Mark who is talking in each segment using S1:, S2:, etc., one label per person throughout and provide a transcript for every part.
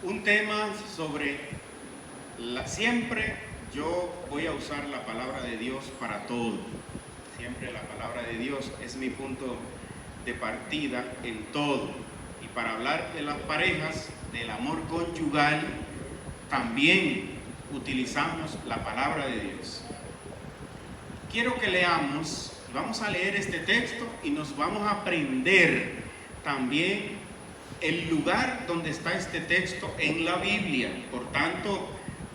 S1: un tema sobre siempre yo voy a usar la palabra de Dios para todo. Siempre la palabra de Dios es mi punto de partida en todo. Y para hablar de las parejas, del amor conyugal, también utilizamos la palabra de Dios. Quiero que leamos, vamos a leer este texto y nos vamos a aprender también el lugar donde está este texto en la Biblia. Por tanto,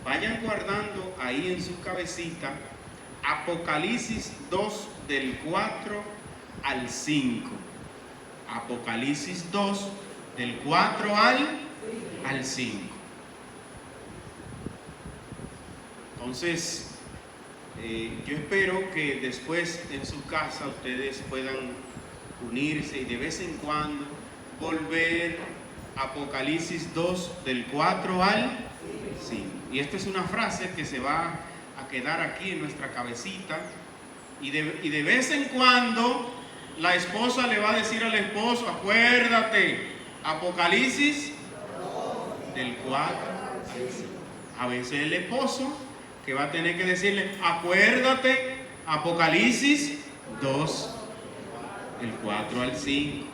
S1: vayan guardando ahí en su cabecita Apocalipsis 2 del 4 al 5. Apocalipsis 2 del 4 al 5. Entonces, yo espero que después en su casa ustedes puedan unirse y de vez en cuando volver a Apocalipsis 2 del 4 al 5. Y esta es una frase que se va a quedar aquí en nuestra cabecita. Y de vez en cuando la esposa le va a decir al esposo: acuérdate, Apocalipsis del 4 al 5. A veces el esposo que va a tener que decirle: acuérdate, Apocalipsis 2 del 4 al 5.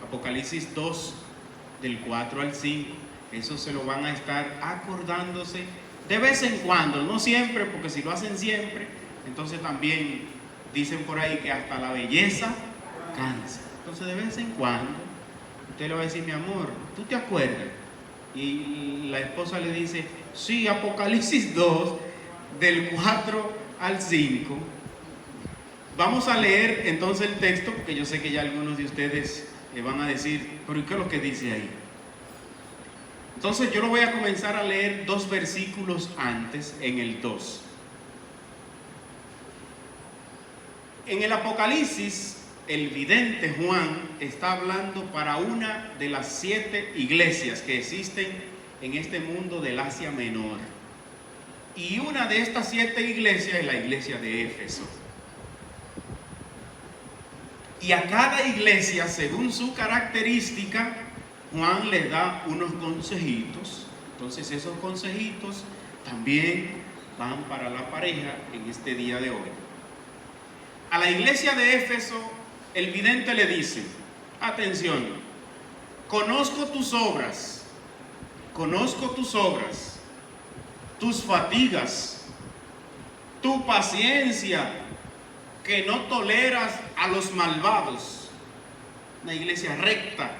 S1: Apocalipsis 2 del 4 al 5. Eso se lo van a estar acordándose de vez en cuando, no siempre, porque si lo hacen siempre, entonces también dicen por ahí que hasta la belleza cansa. Entonces de vez en cuando usted le va a decir: mi amor, ¿tú te acuerdas? Y la esposa le dice: sí, Apocalipsis 2 del 4 al 5. Vamos a leer entonces el texto, porque yo sé que ya algunos de ustedes le van a decir: ¿pero qué es lo que dice ahí? Entonces yo lo voy a comenzar a leer 2 versículos antes, en el 2. En el Apocalipsis, el vidente Juan está hablando para una de las 7 iglesias que existen en este mundo del Asia Menor. Y una de estas 7 iglesias es la iglesia de Éfeso. Y a cada iglesia, según su característica, Juan les da unos consejitos. Entonces esos consejitos también van para la pareja en este día de hoy. A la iglesia de Éfeso, el vidente le dice: atención, conozco tus obras, tus fatigas, tu paciencia, que no toleras a los malvados. Una iglesia recta,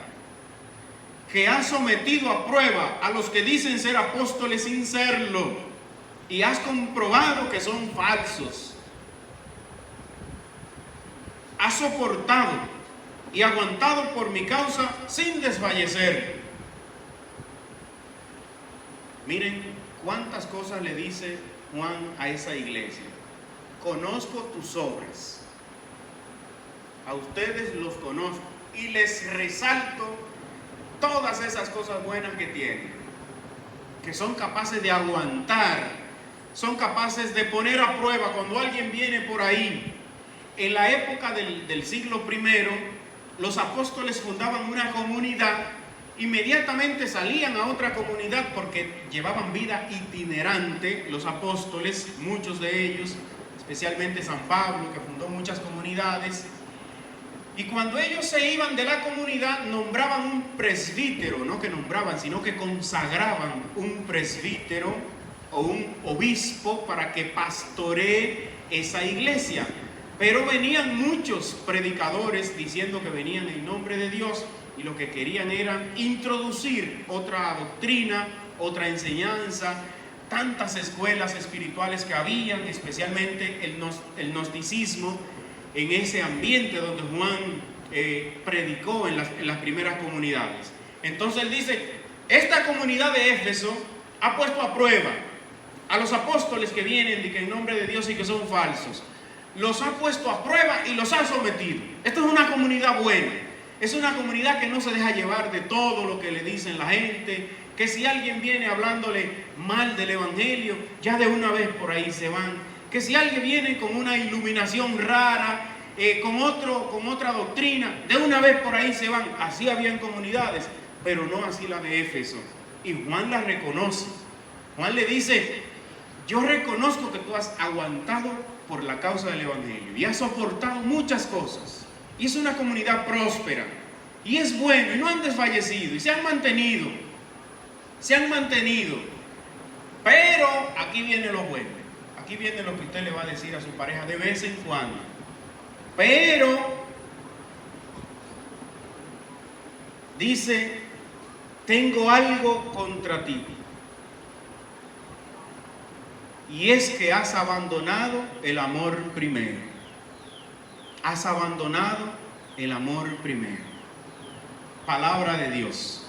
S1: que has sometido a prueba a los que dicen ser apóstoles sin serlo, y has comprobado que son falsos. Has soportado y aguantado por mi causa sin desfallecer. Miren cuántas cosas le dice Juan a esa iglesia. Conozco tus obras. A ustedes los conozco y les resalto todas esas cosas buenas que tienen, que son capaces de aguantar, son capaces de poner a prueba cuando alguien viene por ahí. En la época del siglo I, los apóstoles fundaban una comunidad, inmediatamente salían a otra comunidad porque llevaban vida itinerante los apóstoles, muchos de ellos, especialmente San Pablo, que fundó muchas comunidades. Y cuando ellos se iban de la comunidad, nombraban un presbítero, no que nombraban, sino que consagraban un presbítero o un obispo para que pastoree esa iglesia. Pero venían muchos predicadores diciendo que venían en nombre de Dios y lo que querían era introducir otra doctrina, otra enseñanza, tantas escuelas espirituales que habían, especialmente el gnosticismo, en ese ambiente donde Juan predicó en las primeras comunidades. Entonces él dice: esta comunidad de Éfeso ha puesto a prueba a los apóstoles que vienen en nombre de Dios y que son falsos. Los ha puesto a prueba y los ha sometido. Esto es una comunidad buena. Es una comunidad que no se deja llevar de todo lo que le dicen la gente, que si alguien viene hablándole mal del evangelio, ya de una vez por ahí se van. Que si alguien viene con una iluminación rara, con otra doctrina, de una vez por ahí se van. Así habían comunidades, pero no así la de Éfeso. Y Juan la reconoce. Juan le dice: yo reconozco que tú has aguantado por la causa del Evangelio y has soportado muchas cosas. Y es una comunidad próspera. Y es bueno, y no han desfallecido, y se han mantenido. Se han mantenido. Pero aquí viene lo bueno. Aquí viene lo que usted le va a decir a su pareja de vez en cuando. Pero dice: tengo algo contra ti. Y es que has abandonado el amor primero. Has abandonado el amor primero. Palabra de Dios.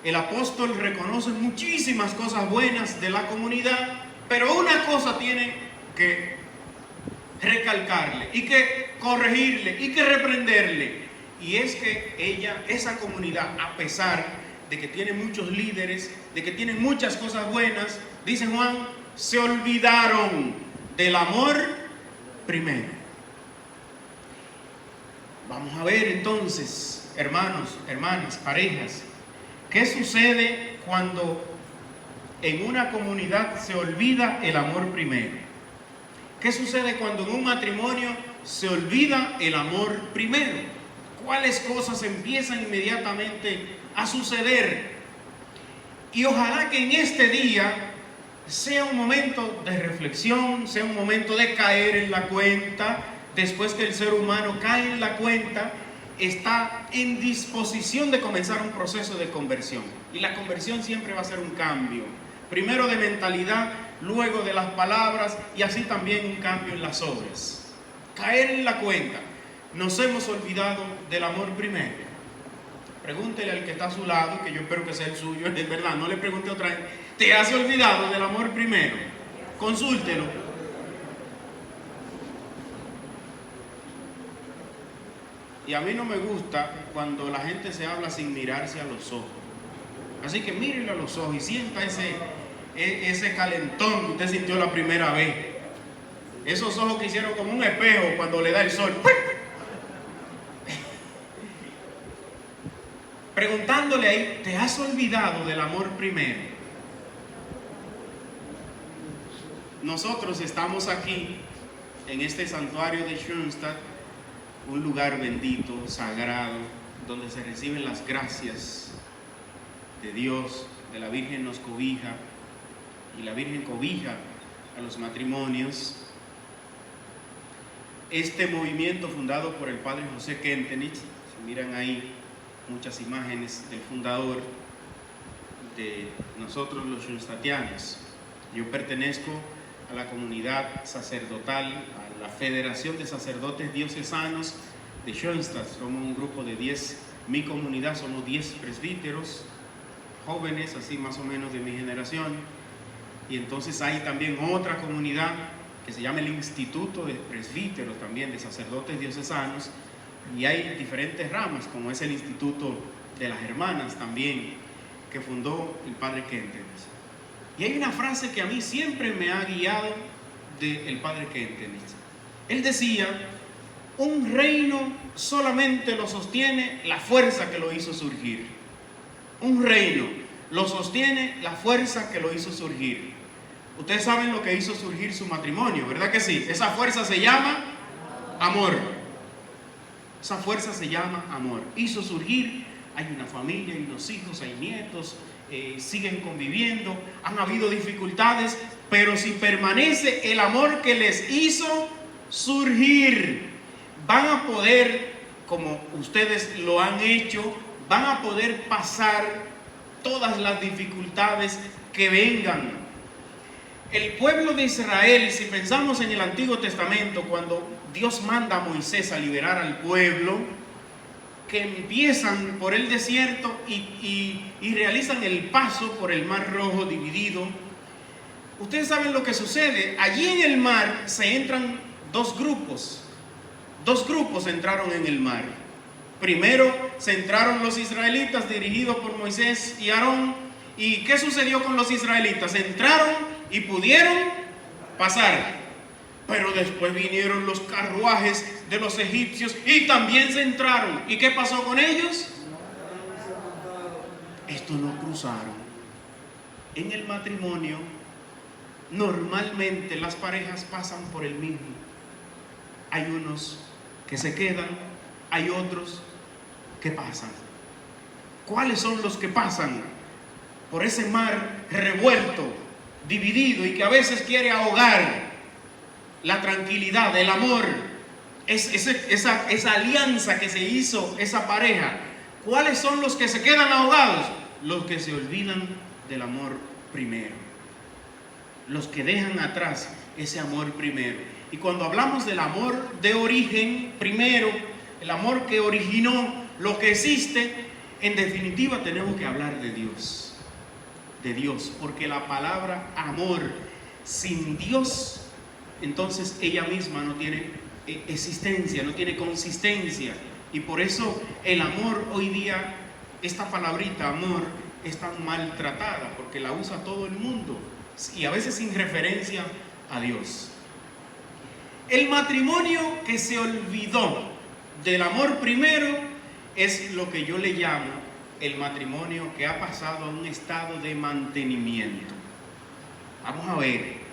S1: El apóstol reconoce muchísimas cosas buenas de la comunidad, pero una cosa tiene que recalcarle y que corregirle y que reprenderle. Y es que esa comunidad, a pesar de que tiene muchos líderes, de que tienen muchas cosas buenas, dice Juan, se olvidaron del amor primero. Vamos a ver entonces, hermanos, hermanas, parejas, ¿qué sucede cuando en una comunidad se olvida el amor primero? ¿Qué sucede cuando en un matrimonio se olvida el amor primero? ¿Cuáles cosas empiezan inmediatamente a suceder? Y ojalá que en este día sea un momento de reflexión, sea un momento de caer en la cuenta. Después que el ser humano cae en la cuenta, está en disposición de comenzar un proceso de conversión. Y la conversión siempre va a ser un cambio. Primero de mentalidad, luego de las palabras y así también un cambio en las obras. Caer en la cuenta. Nos hemos olvidado del amor primero. Pregúntele al que está a su lado, que yo espero que sea el suyo, es verdad, no le pregunte otra vez. ¿Te has olvidado del amor primero? Consúltelo. Y a mí no me gusta cuando la gente se habla sin mirarse a los ojos. Así que mírenle a los ojos y sienta ese calentón que usted sintió la primera vez. Esos ojos que hicieron como un espejo cuando le da el sol. Preguntándole ahí, ¿te has olvidado del amor primero? Nosotros estamos aquí, en este santuario de Schoenstatt, un lugar bendito, sagrado, donde se reciben las gracias de Dios, de la Virgen nos cobija, y la Virgen cobija a los matrimonios. Este movimiento fundado por el padre José Kentenich, si miran ahí muchas imágenes del fundador de nosotros los schoenstattianos. Yo pertenezco a la comunidad sacerdotal, a la Federación de Sacerdotes Diocesanos de Schoenstatt. Somos un grupo de 10, mi comunidad somos 10 presbíteros, jóvenes, así más o menos de mi generación. Y entonces hay también otra comunidad que se llama el Instituto de Presbíteros, también de Sacerdotes Diocesanos. Y hay diferentes ramas, como es el Instituto de las Hermanas también, que fundó el padre Kentenich. Y hay una frase que a mí siempre me ha guiado del padre Kentenich. Él decía: un reino solamente lo sostiene la fuerza que lo hizo surgir. Un reino lo sostiene la fuerza que lo hizo surgir. Ustedes saben lo que hizo surgir su matrimonio, ¿verdad que sí? Esa fuerza se llama amor. Esa fuerza se llama amor. Hizo surgir, hay una familia, hay unos hijos, hay nietos, siguen conviviendo, han habido dificultades, pero si permanece el amor que les hizo surgir, van a poder, como ustedes lo han hecho, van a poder pasar todas las dificultades que vengan. El pueblo de Israel, si pensamos en el Antiguo Testamento, cuando Dios manda a Moisés a liberar al pueblo, que empiezan por el desierto y realizan el paso por el Mar Rojo dividido. Ustedes saben lo que sucede. Allí en el mar se entran dos grupos. Dos grupos entraron en el mar. Primero se entraron los israelitas dirigidos por Moisés y Aarón. ¿Y qué sucedió con los israelitas? Entraron y pudieron pasar. Pero después vinieron los carruajes de los egipcios y también se entraron. ¿Y qué pasó con ellos? Esto no cruzaron. En el matrimonio, normalmente las parejas pasan por el mismo. Hay unos que se quedan, hay otros que pasan. ¿Cuáles son los que pasan por ese mar revuelto, dividido y que a veces quiere ahogar la tranquilidad, el amor, esa alianza que se hizo esa pareja? ¿Cuáles son los que se quedan ahogados? Los que se olvidan del amor primero, los que dejan atrás ese amor primero. Y cuando hablamos del amor de origen primero, el amor que originó lo que existe, en definitiva tenemos que hablar de Dios, porque la palabra amor sin Dios, entonces ella misma no tiene existencia, no tiene consistencia. Y por eso el amor hoy día, esta palabrita amor, es tan maltratada, porque la usa todo el mundo y a veces sin referencia a Dios. El matrimonio que se olvidó del amor primero es lo que yo le llamo el matrimonio que ha pasado a un estado de mantenimiento. Vamos a ver.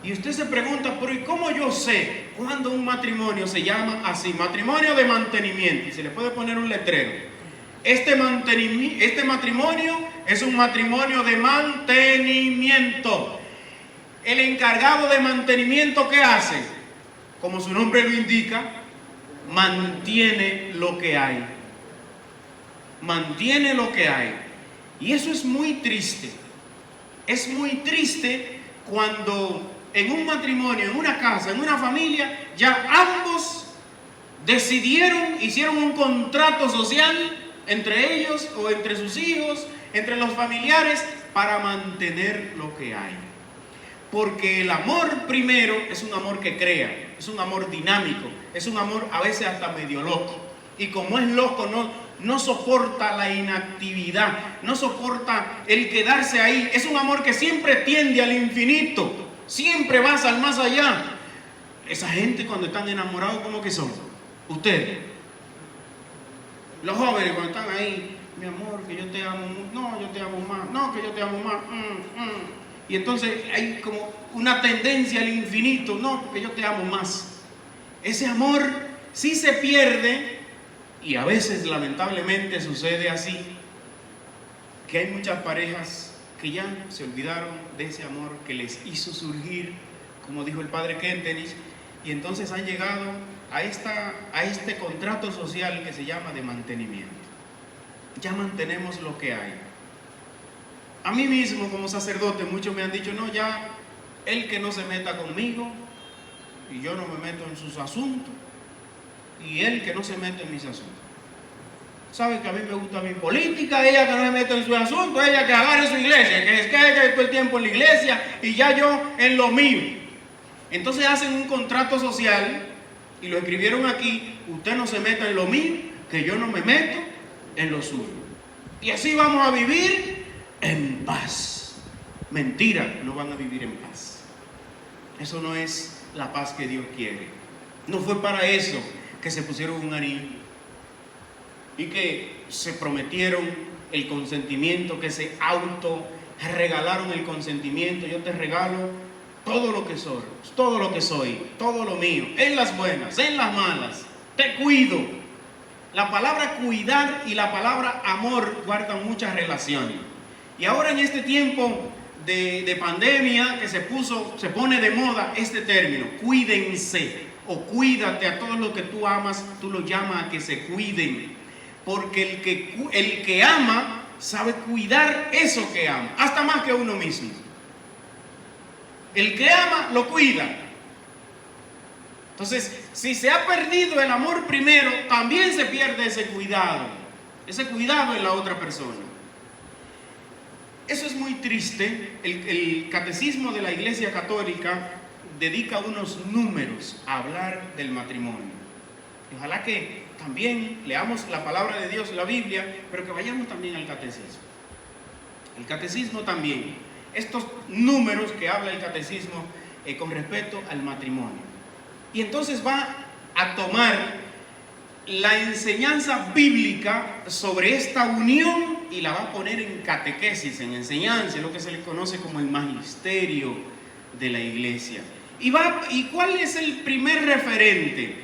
S1: Y usted se pregunta, pero ¿y cómo yo sé cuando un matrimonio se llama así? Matrimonio de mantenimiento. Y se le puede poner un letrero. Este matrimonio es un matrimonio de mantenimiento. El encargado de mantenimiento, ¿qué hace? Como su nombre lo indica, mantiene lo que hay. Mantiene lo que hay. Y eso es muy triste. Es muy triste cuando en un matrimonio, en una casa, en una familia, ya ambos decidieron, hicieron un contrato social entre ellos o entre sus hijos, entre los familiares, para mantener lo que hay. Porque el amor primero es un amor que crea, es un amor dinámico, es un amor a veces hasta medio loco. Y como es loco, no soporta la inactividad, no soporta el quedarse ahí. Es un amor que siempre tiende al infinito, siempre vas al más allá. Esa gente cuando están enamorados, ¿cómo que son? Ustedes, los jóvenes cuando están ahí, mi amor, que yo te amo, no, yo te amo más, no, que yo te amo más, Y entonces hay como una tendencia al infinito, no, porque yo te amo más. Ese amor sí se pierde, y a veces lamentablemente sucede así, que hay muchas parejas que ya se olvidaron de ese amor que les hizo surgir, como dijo el padre Kentenich, y entonces han llegado a este contrato social que se llama de mantenimiento. Ya mantenemos lo que hay. A mí mismo como sacerdote muchos me han dicho, no, ya él que no se meta conmigo y yo no me meto en sus asuntos y él que no se mete en mis asuntos. Sabe que a mí me gusta mi política, ella que no me mete en sus asuntos, ella que agarre su iglesia, que es que ella todo el tiempo en la iglesia y ya yo en lo mío. Entonces hacen un contrato social y lo escribieron aquí, usted no se meta en lo mío, que yo no me meto en lo suyo. Y así vamos a vivir en paz. Mentira, no van a vivir en paz. Eso no es la paz que Dios quiere. No fue para eso que se pusieron un anillo y que se prometieron el consentimiento, que se regalaron el consentimiento. Yo te regalo todo lo que soy, todo lo que soy, todo lo mío, en las buenas, en las malas, te cuido. La palabra cuidar y la palabra amor guardan muchas relaciones. Y ahora en este tiempo de pandemia que se pone de moda este término, cuídense o cuídate. A todos los que tú amas, tú los llamas a que se cuiden. Porque el que ama sabe cuidar eso que ama, hasta más que uno mismo. El que ama lo cuida. Entonces, si se ha perdido el amor primero, también se pierde ese cuidado en la otra persona. Eso es muy triste. El catecismo de la Iglesia Católica dedica unos números a hablar del matrimonio. Y ojalá que también leamos la palabra de Dios, la Biblia, pero que vayamos también al catecismo. El catecismo también, estos números que habla el catecismo con respecto al matrimonio. Y entonces va a tomar la enseñanza bíblica sobre esta unión y la va a poner en catequesis, en enseñanza, lo que se le conoce como el magisterio de la iglesia. ¿Y cuál es el primer referente?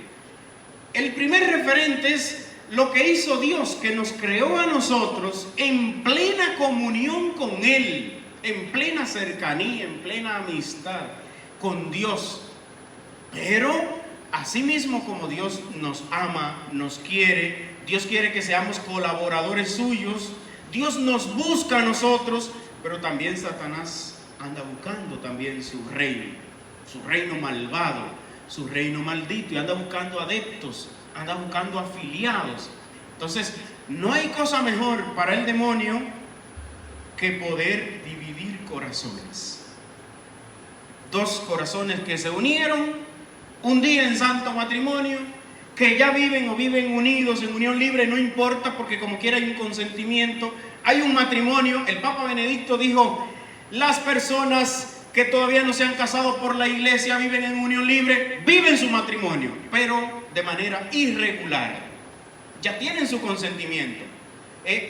S1: El primer referente es lo que hizo Dios, que nos creó a nosotros en plena comunión con Él, en plena cercanía, en plena amistad con Dios. Pero asimismo, como Dios nos ama, nos quiere, Dios quiere que seamos colaboradores suyos, Dios nos busca a nosotros, pero también Satanás anda buscando también su reino malvado, su reino maldito, y anda buscando adeptos, anda buscando afiliados. Entonces, no hay cosa mejor para el demonio que poder dividir corazones. Dos corazones que se unieron un día en santo matrimonio, que ya viven o viven unidos en unión libre, no importa, porque como quiera hay un consentimiento, hay un matrimonio. El Papa Benedicto dijo: las personas que todavía no se han casado por la iglesia viven en unión libre, viven su matrimonio, pero de manera irregular. Ya tienen su consentimiento,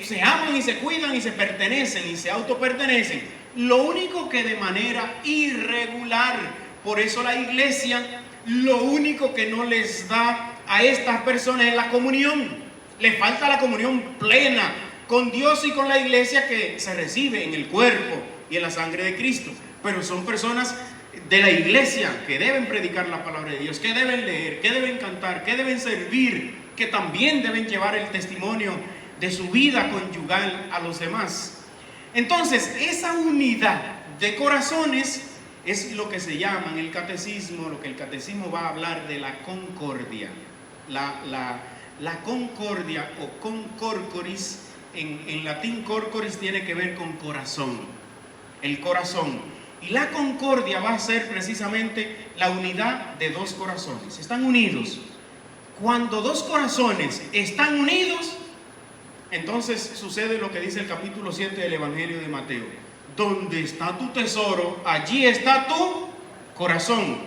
S1: se aman y se cuidan y se pertenecen y se autopertenecen. Lo único que de manera irregular. Por eso la iglesia lo único que no les da a estas personas es la comunión. Les falta la comunión plena con Dios y con la iglesia que se recibe en el cuerpo y en la sangre de Cristo. Pero son personas de la iglesia que deben predicar la palabra de Dios, que deben leer, que deben cantar, que deben servir, que también deben llevar el testimonio de su vida conyugal a los demás. Entonces, esa unidad de corazones es lo que se llama en el catecismo, lo que el catecismo va a hablar de la concordia. La concordia o concorcoris, en latín corcoris tiene que ver con corazón, el corazón. Y la concordia va a ser precisamente la unidad de dos corazones. Están unidos. Cuando dos corazones están unidos, entonces sucede lo que dice el capítulo 7 del Evangelio de Mateo: donde está tu tesoro, allí está tu corazón.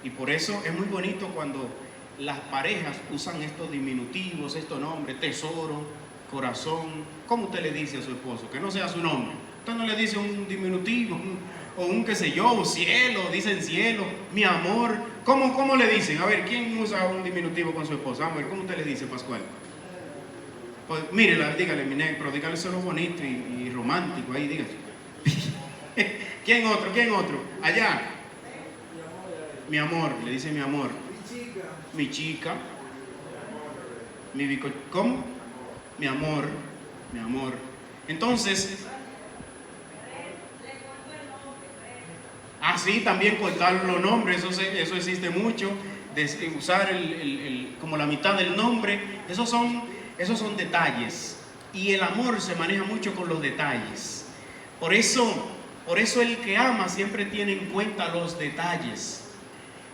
S1: Y por eso es muy bonito cuando las parejas usan estos diminutivos, estos nombres: tesoro, corazón. ¿Cómo usted le dice a su esposo? Que no sea su nombre. Usted no le dice un diminutivo, o un qué sé yo, cielo, dicen cielo, mi amor. ¿Cómo le dicen? A ver, ¿quién usa un diminutivo con su esposa? A ver, ¿cómo usted le dice, Pascual? Pues mírela, dígale, mi negro, dígale solo bonito y romántico, ahí dígale. ¿Quién otro? Allá. Mi amor, le dice mi amor. Mi chica. Mi bico. ¿Cómo? Mi amor. Entonces, así también cortar los nombres, eso existe mucho, de usar como la mitad del nombre. Esos son detalles, y el amor se maneja mucho con los detalles. Por eso el que ama siempre tiene en cuenta los detalles.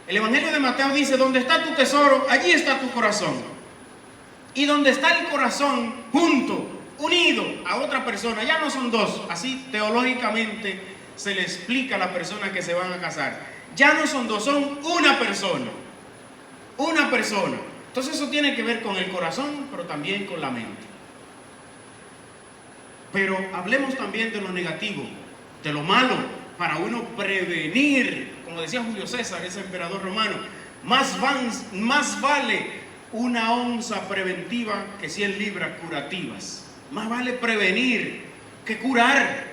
S1: El Evangelio de Mateo dice: donde está tu tesoro, allí está tu corazón. Y donde está el corazón junto, unido a otra persona, ya no son dos. Así teológicamente se le explica a las personas que se van a casar. Ya no son dos, son una persona. Una persona. Entonces eso tiene que ver con el corazón, pero también con la mente. Pero hablemos también de lo negativo, de lo malo, para uno prevenir. Como decía Julio César, ese emperador romano: más vale una onza preventiva que 100 libras curativas. Más vale prevenir que curar.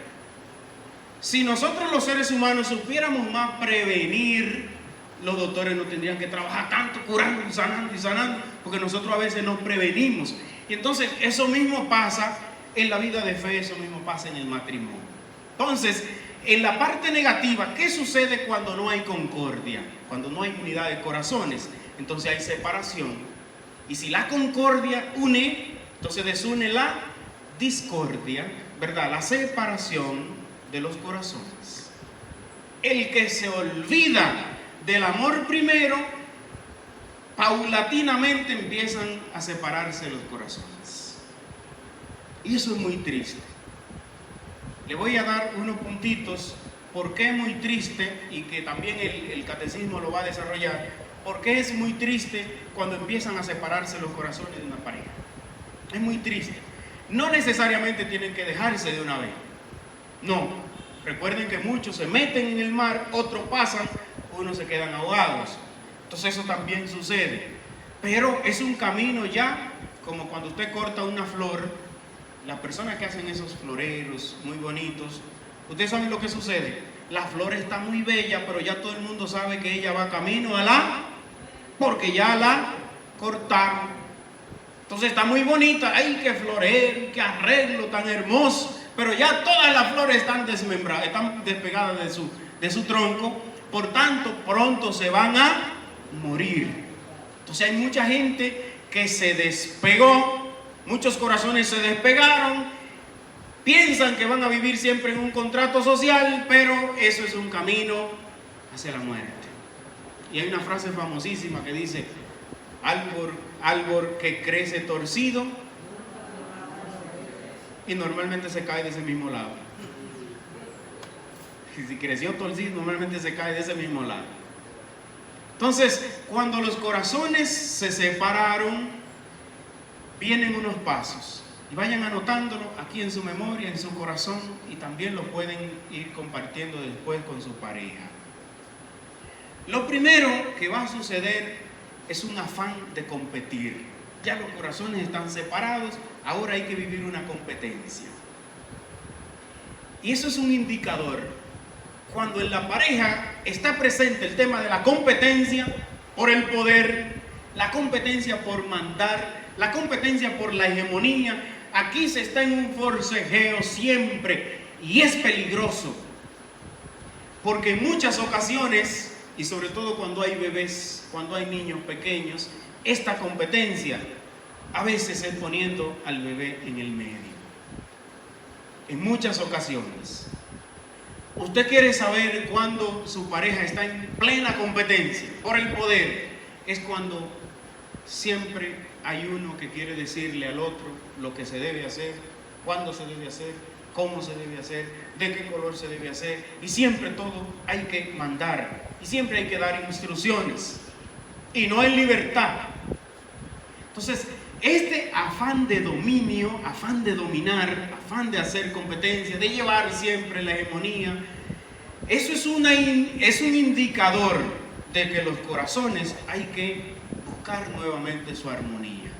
S1: Si nosotros los seres humanos supiéramos más prevenir, los doctores no tendrían que trabajar tanto curando y sanando, porque nosotros a veces nos prevenimos. Y entonces eso mismo pasa en la vida de fe, eso mismo pasa en el matrimonio. Entonces, en la parte negativa, ¿qué sucede cuando no hay concordia? Cuando no hay unidad de corazones, entonces hay separación. Y si la concordia une, entonces desune la discordia, ¿verdad? La separación de los corazones. El que se olvida del amor primero, paulatinamente empiezan a separarse los corazones. Y eso es muy triste. Le voy a dar unos puntitos por qué es muy triste, y que también el catecismo lo va a desarrollar. Porque es muy triste cuando empiezan a separarse los corazones de una pareja. Es muy triste. No necesariamente tienen que dejarse de una vez. No. Recuerden que muchos se meten en el mar, otros pasan, unos se quedan ahogados. Entonces eso también sucede. Pero es un camino ya, como cuando usted corta una flor, las personas que hacen esos floreros muy bonitos, ustedes saben lo que sucede. La flor está muy bella, pero ya todo el mundo sabe que ella va camino a porque ya la cortaron. Entonces está muy bonita, ¡ay, qué florero, qué arreglo tan hermoso! Pero ya todas las flores están desmembradas, están despegadas de su tronco, por tanto pronto se van a morir. Entonces hay mucha gente que se despegó, muchos corazones se despegaron, piensan que van a vivir siempre en un contrato social, pero eso es un camino hacia la muerte. Y hay una frase famosísima que dice: árbol que crece torcido y normalmente se cae de ese mismo lado. Si creció torcido, normalmente se cae de ese mismo lado. Entonces, cuando los corazones se separaron, vienen unos pasos. Y vayan anotándolo aquí en su memoria, en su corazón, y también lo pueden ir compartiendo después con su pareja. Lo primero que va a suceder es un afán de competir. Ya los corazones están separados, ahora hay que vivir una competencia. Y eso es un indicador. Cuando en la pareja está presente el tema de la competencia por el poder, la competencia por mandar, la competencia por la hegemonía, aquí se está en un forcejeo siempre y es peligroso. Porque en muchas ocasiones, y sobre todo cuando hay bebés, cuando hay niños pequeños, esta competencia a veces es poniendo al bebé en el medio. En muchas ocasiones. Usted quiere saber cuándo su pareja está en plena competencia por el poder. Es cuando siempre hay uno que quiere decirle al otro lo que se debe hacer, cuándo se debe hacer, cómo se debe hacer, de qué color se debe hacer. Y siempre todo hay que mandar. Y siempre hay que dar instrucciones. Y no en libertad. Entonces, este afán de dominio, afán de dominar, afán de hacer competencia, de llevar siempre la hegemonía, eso es un indicador de que los corazones hay que buscar nuevamente su armonía.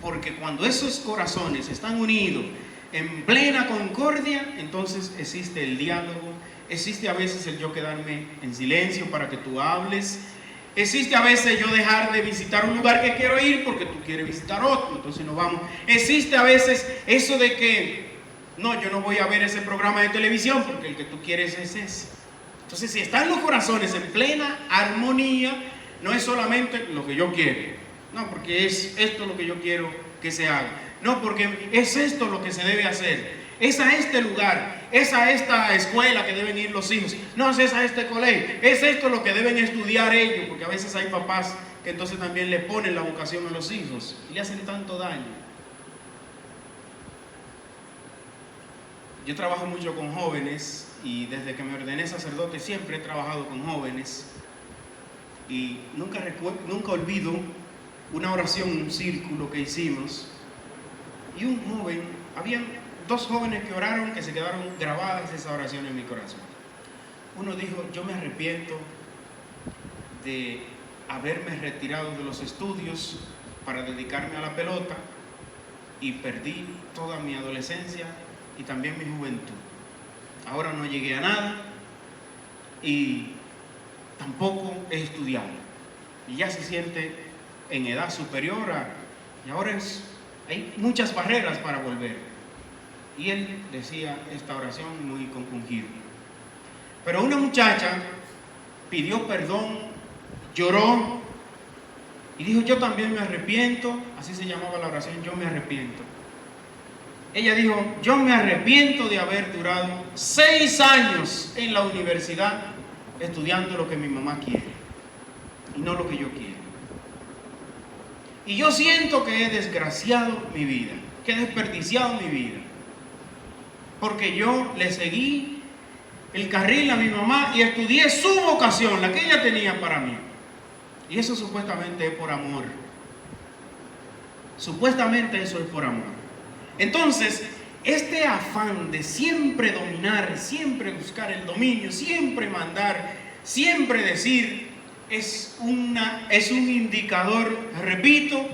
S1: Porque cuando esos corazones están unidos en plena concordia, entonces existe el diálogo, existe a veces el yo quedarme en silencio para que tú hables. Existe a veces yo dejar de visitar un lugar que quiero ir porque tú quieres visitar otro, entonces no vamos. Existe a veces eso de que, no, yo no voy a ver ese programa de televisión porque el que tú quieres es ese. Entonces, si están los corazones en plena armonía, no es solamente lo que yo quiero, no, porque es esto lo que yo quiero que se haga, no, porque es esto lo que se debe hacer. Es a este lugar, es a esta escuela que deben ir los hijos, no es a este colegio, es esto lo que deben estudiar ellos, porque a veces hay papás que entonces también le ponen la vocación a los hijos y le hacen tanto daño. Yo trabajo mucho con jóvenes y desde que me ordené sacerdote siempre he trabajado con jóvenes y nunca olvido una oración, un círculo que hicimos y un joven, habían dos jóvenes que oraron, que se quedaron grabadas esa oración en mi corazón. Uno dijo: yo me arrepiento de haberme retirado de los estudios para dedicarme a la pelota y perdí toda mi adolescencia y también mi juventud. Ahora no llegué a nada y tampoco he estudiado. Y ya se siente en edad superior y ahora hay muchas barreras para volver. Y él decía esta oración muy compungido. Pero una muchacha pidió perdón, lloró y dijo: yo también me arrepiento. Así se llamaba la oración, yo me arrepiento. Ella dijo: yo me arrepiento de haber durado 6 años en la universidad estudiando lo que mi mamá quiere y no lo que yo quiero. Y yo siento que he desgraciado mi vida, que he desperdiciado mi vida. Porque yo le seguí el carril a mi mamá y estudié su vocación, la que ella tenía para mí. Y eso supuestamente es por amor. Supuestamente eso es por amor. Entonces, este afán de siempre dominar, siempre buscar el dominio, siempre mandar, siempre decir, es un indicador, repito,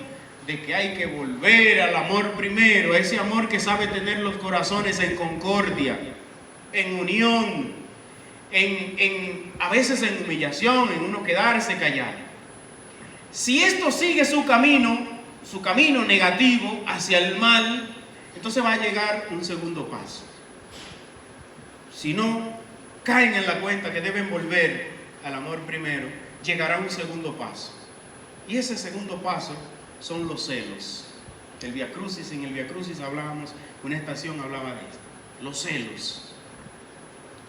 S1: de que hay que volver al amor primero, a ese amor que sabe tener los corazones en concordia, en unión, a veces en humillación, en uno quedarse callado. Si esto sigue su camino negativo hacia el mal, entonces va a llegar un segundo paso. Si no caen en la cuenta que deben volver al amor primero, llegará un segundo paso. Y ese segundo paso son los celos. En el Via Crucis hablábamos, una estación hablaba de esto, los celos.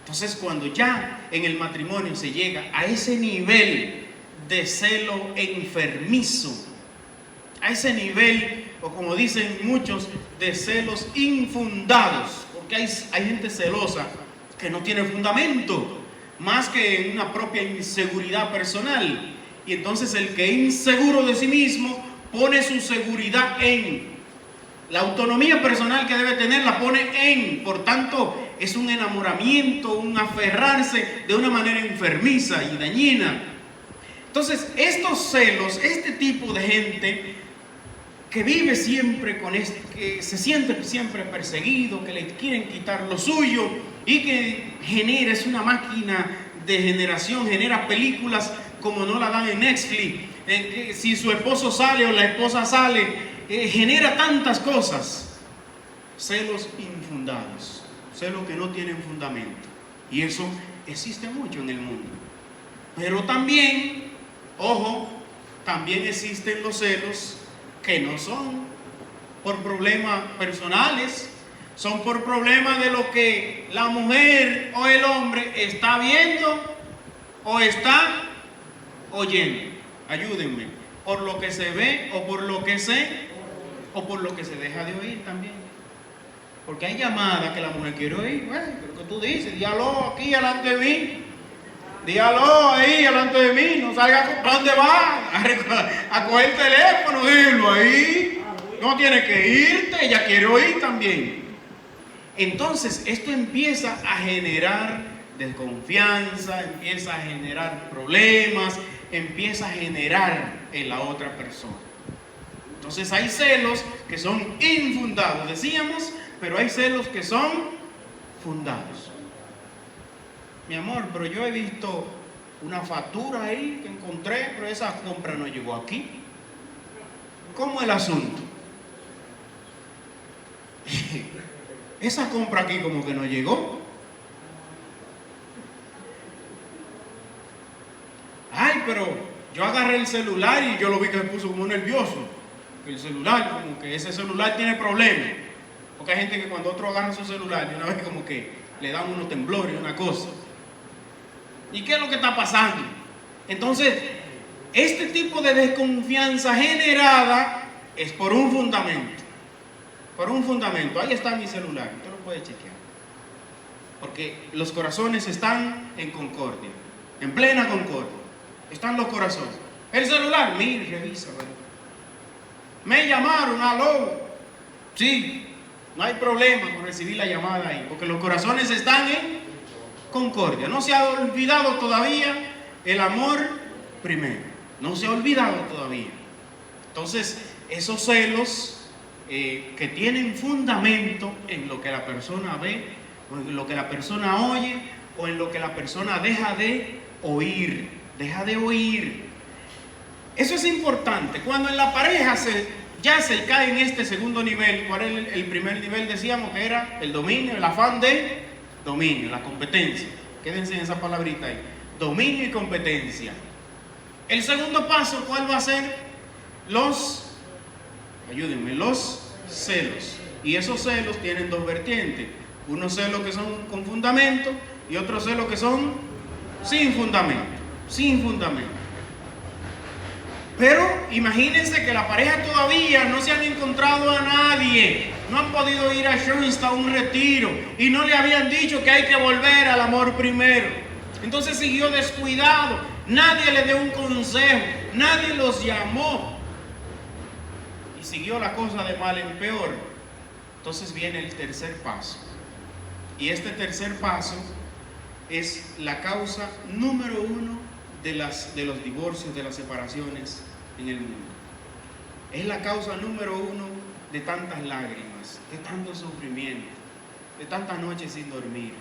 S1: Entonces, cuando ya en el matrimonio se llega a ese nivel de celo enfermizo, a ese nivel, o como dicen muchos, de celos infundados, porque hay gente celosa que no tiene fundamento, más que una propia inseguridad personal. Y entonces el que es inseguro de sí mismo pone su seguridad en la autonomía personal que debe tener, la pone en, por tanto, es un enamoramiento, un aferrarse de una manera enfermiza y dañina. Entonces, estos celos, este tipo de gente que vive siempre con que se siente siempre perseguido, que le quieren quitar lo suyo y que es una máquina de generación, genera películas como no la dan en Netflix, que si su esposo sale o la esposa sale, genera tantas cosas, celos infundados, celos que no tienen fundamento, y eso existe mucho en el mundo. Pero también, ojo, también existen los celos que no son por problemas personales, son por problemas de lo que la mujer o el hombre está viendo o está oyendo. Ayúdenme, por lo que se ve o por lo que por lo que se deja de oír también. Porque hay llamadas que la mujer quiere oír. Bueno, pero que tú dices, dígalo aquí delante de mí, dígalo ahí delante de mí, no salga para dónde va, a coger el teléfono, dilo ahí, no tienes que irte, ella quiere oír también. Entonces esto empieza a generar desconfianza, empieza a generar problemas, empieza a generar en la otra persona. Entonces hay celos que son infundados, decíamos, pero hay celos que son fundados. Mi amor, pero yo he visto una factura ahí que encontré, pero esa compra no llegó aquí. ¿Cómo es el asunto? Esa compra aquí como que no llegó. Ay, pero yo agarré el celular y yo lo vi que me puso como nervioso. El celular, como que ese celular tiene problemas. Porque hay gente que cuando otro agarra su celular, de una vez como que le dan unos temblores y una cosa. ¿Y qué es lo que está pasando? Entonces, este tipo de desconfianza generada es por un fundamento. Por un fundamento. Ahí está mi celular, usted lo puede chequear. Porque los corazones están en concordia, en plena concordia. Están los corazones. El celular, mire, revisa. ¿Verdad? Me llamaron, aló. Sí, no hay problema con recibir la llamada ahí, porque los corazones están en concordia. No se ha olvidado todavía el amor primero. No se ha olvidado todavía. Entonces, esos celos que tienen fundamento en lo que la persona ve, o en lo que la persona oye, o en lo que la persona deja de oír. Deja de oír. Eso es importante. Cuando en la pareja ya se cae en este segundo nivel, ¿cuál es el primer nivel? Decíamos que era el dominio, el afán de dominio, la competencia. Quédense en esa palabrita ahí. Dominio y competencia. El segundo paso, ¿cuál va a ser? Los celos. Y esos celos tienen dos vertientes. Unos celos que son con fundamento y otros celos que son sin fundamento. Sin fundamento. Pero imagínense que la pareja todavía no se han encontrado a nadie, no han podido ir a Schoenstatt a un retiro y no le habían dicho que hay que volver al amor primero. Entonces siguió descuidado, nadie le dio un consejo, nadie los llamó. Y siguió la cosa de mal en peor. Entonces viene el tercer paso. Y este tercer paso es la causa número uno de los divorcios, de las separaciones en el mundo. Es la causa número uno de tantas lágrimas, de tanto sufrimiento, de tantas noches sin dormir,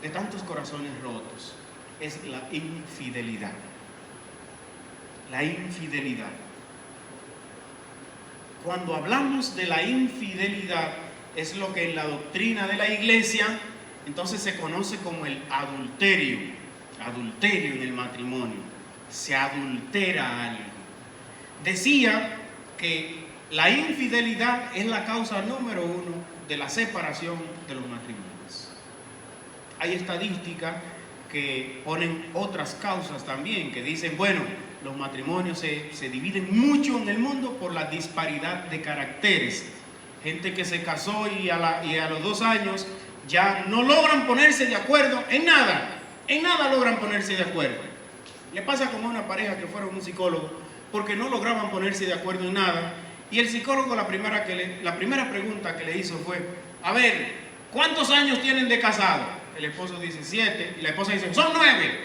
S1: de tantos corazones rotos. Es la infidelidad. La infidelidad. Cuando hablamos de la infidelidad, es lo que en la doctrina de la iglesia entonces se conoce como el adulterio. Adulterio en el matrimonio. Se adultera algo. Decía que la infidelidad es la causa número uno de la separación de los matrimonios. Hay estadísticas que ponen otras causas también, que dicen, bueno, los matrimonios se dividen mucho en el mundo por la disparidad de caracteres. Gente que se casó y a los 2 años ya no logran ponerse de acuerdo en nada logran ponerse de acuerdo. Le pasa como a una pareja que fueron a un psicólogo porque no lograban ponerse de acuerdo en nada, y el psicólogo la primera pregunta que le hizo fue, a ver, ¿cuántos años tienen de casado? El esposo dice 7 y la esposa dice, son 9.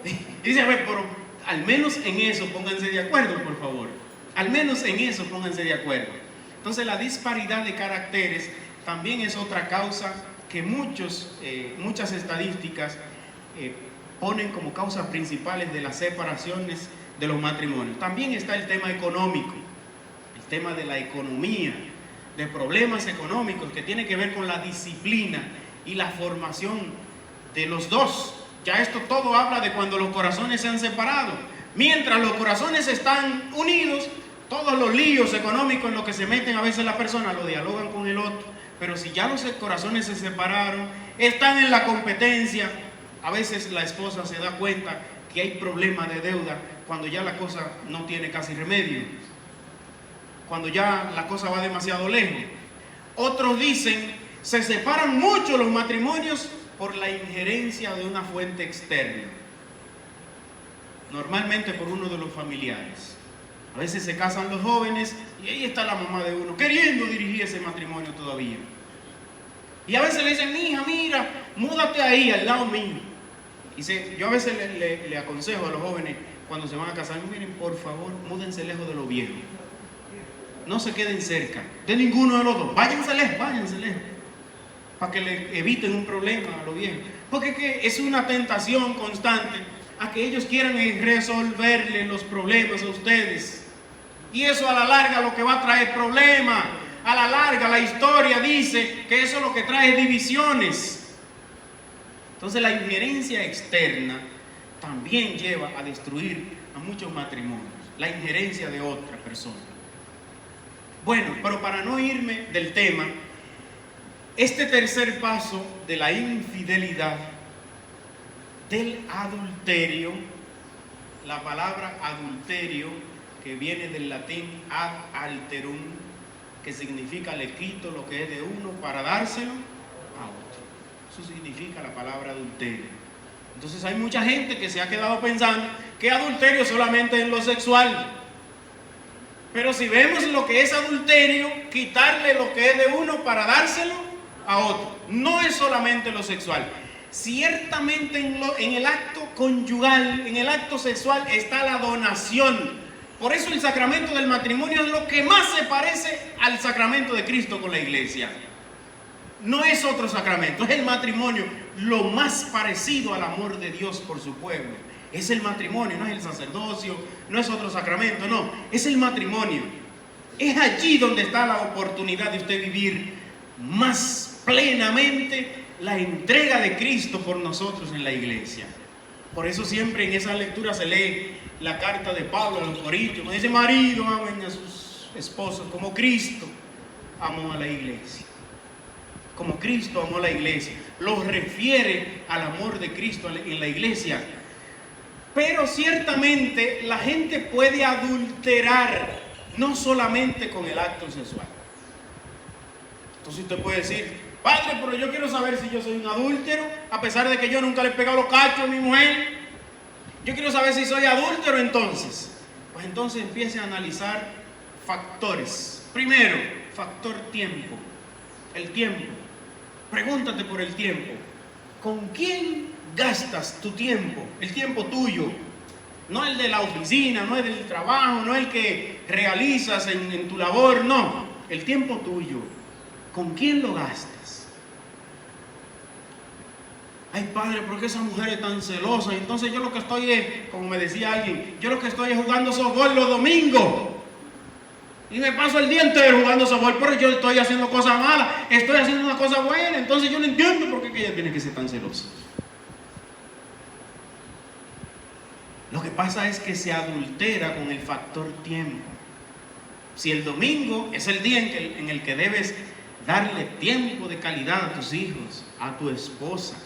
S1: Y dice, a ver, pero al menos en eso pónganse de acuerdo, por favor. Al menos en eso pónganse de acuerdo. Entonces la disparidad de caracteres también es otra causa que muchas estadísticas ponen como causas principales de las separaciones de los matrimonios. También está el tema económico, el tema de la economía, de problemas económicos que tiene que ver con la disciplina y la formación de los dos. Ya esto todo habla de cuando los corazones se han separado. Mientras los corazones están unidos, todos los líos económicos en los que se meten a veces las personas lo dialogan con el otro. Pero si ya los corazones se separaron, están en la competencia, a veces la esposa se da cuenta que hay problemas de deuda cuando ya la cosa no tiene casi remedio, cuando ya la cosa va demasiado lejos. Otros dicen, se separan mucho los matrimonios por la injerencia de una fuente externa, normalmente por uno de los familiares. A veces se casan los jóvenes y ahí está la mamá de uno queriendo dirigir ese matrimonio todavía. Y a veces le dicen, hija, mira, múdate ahí al lado mío. Y yo a veces le aconsejo a los jóvenes cuando se van a casar, miren, por favor, múdense lejos de los viejos. No se queden cerca de ninguno de los dos. Váyanse lejos, para que le eviten un problema a los viejos. Porque es una tentación constante a que ellos quieran resolverle los problemas a ustedes. Y eso a la larga lo que va a traer problemas. A la larga la historia dice que eso lo que trae es divisiones. Entonces la injerencia externa también lleva a destruir a muchos matrimonios. La injerencia de otra persona. Bueno, pero para no irme del tema, este tercer paso de la infidelidad, del adulterio, la palabra adulterio, que viene del latín ad alterum, que significa le quito lo que es de uno para dárselo a otro. Eso significa la palabra adulterio. Entonces hay mucha gente que se ha quedado pensando que adulterio solamente es en lo sexual. Pero si vemos lo que es adulterio, quitarle lo que es de uno para dárselo a otro, no es solamente lo sexual. Ciertamente en el acto conyugal, en el acto sexual está la donación. Por eso el sacramento del matrimonio es lo que más se parece al sacramento de Cristo con la iglesia. No es otro sacramento, es el matrimonio, lo más parecido al amor de Dios por su pueblo. Es el matrimonio, no es el sacerdocio, no es otro sacramento, no, es el matrimonio. Es allí donde está la oportunidad de usted vivir más plenamente la entrega de Cristo por nosotros en la iglesia. Por eso siempre en esa lectura se lee la carta de Pablo a los Corintios, donde dice, marido, amen a sus esposos como Cristo amó a la iglesia. Como Cristo amó a la iglesia. Lo refiere al amor de Cristo en la iglesia. Pero ciertamente la gente puede adulterar, no solamente con el acto sexual. Entonces usted puede decir, padre, pero yo quiero saber si yo soy un adúltero, a pesar de que yo nunca le he pegado los cachos a mi mujer. Yo quiero saber si soy adúltero entonces. Pues entonces empiece a analizar factores. Primero, factor tiempo. El tiempo. Pregúntate por el tiempo. ¿Con quién gastas tu tiempo? El tiempo tuyo. No el de la oficina, no el del trabajo, no el que realizas en tu labor, no. El tiempo tuyo. ¿Con quién lo gastas? Ay, padre, ¿por qué esa mujer es tan celosa? Y entonces yo lo que estoy es, como me decía alguien, yo lo que estoy es jugando softball los domingos. Y me paso el día entero jugando softball, pero yo estoy haciendo cosas malas, estoy haciendo una cosa buena. Entonces yo no entiendo por qué ella tiene que ser tan celosa. Lo que pasa es que se adultera con el factor tiempo. Si el domingo es el día en el que debes darle tiempo de calidad a tus hijos, a tu esposa,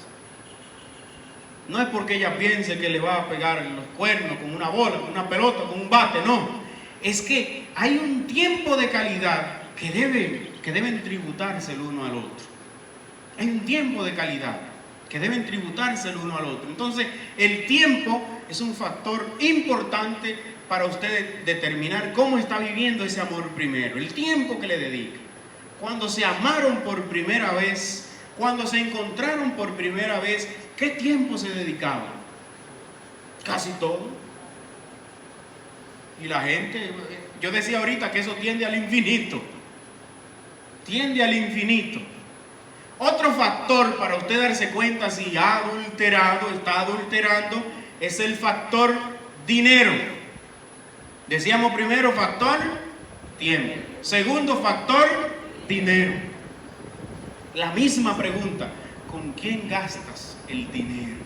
S1: no es porque ella piense que le va a pegar en los cuernos con una bola, con una pelota, con un bate, no. Es que hay un tiempo de calidad que deben tributarse el uno al otro. Hay un tiempo de calidad que deben tributarse el uno al otro. Entonces, el tiempo es un factor importante para usted determinar cómo está viviendo ese amor primero. El tiempo que le dedica. Cuando se amaron por primera vez, cuando se encontraron por primera vez, ¿qué tiempo se dedicaban? Casi todo. Y la gente, yo decía ahorita que eso tiende al infinito. Tiende al infinito. Otro factor para usted darse cuenta si ha adulterado, está adulterando, es el factor dinero. Decíamos primero factor tiempo. Segundo factor dinero. La misma pregunta, ¿con quién gastas el dinero?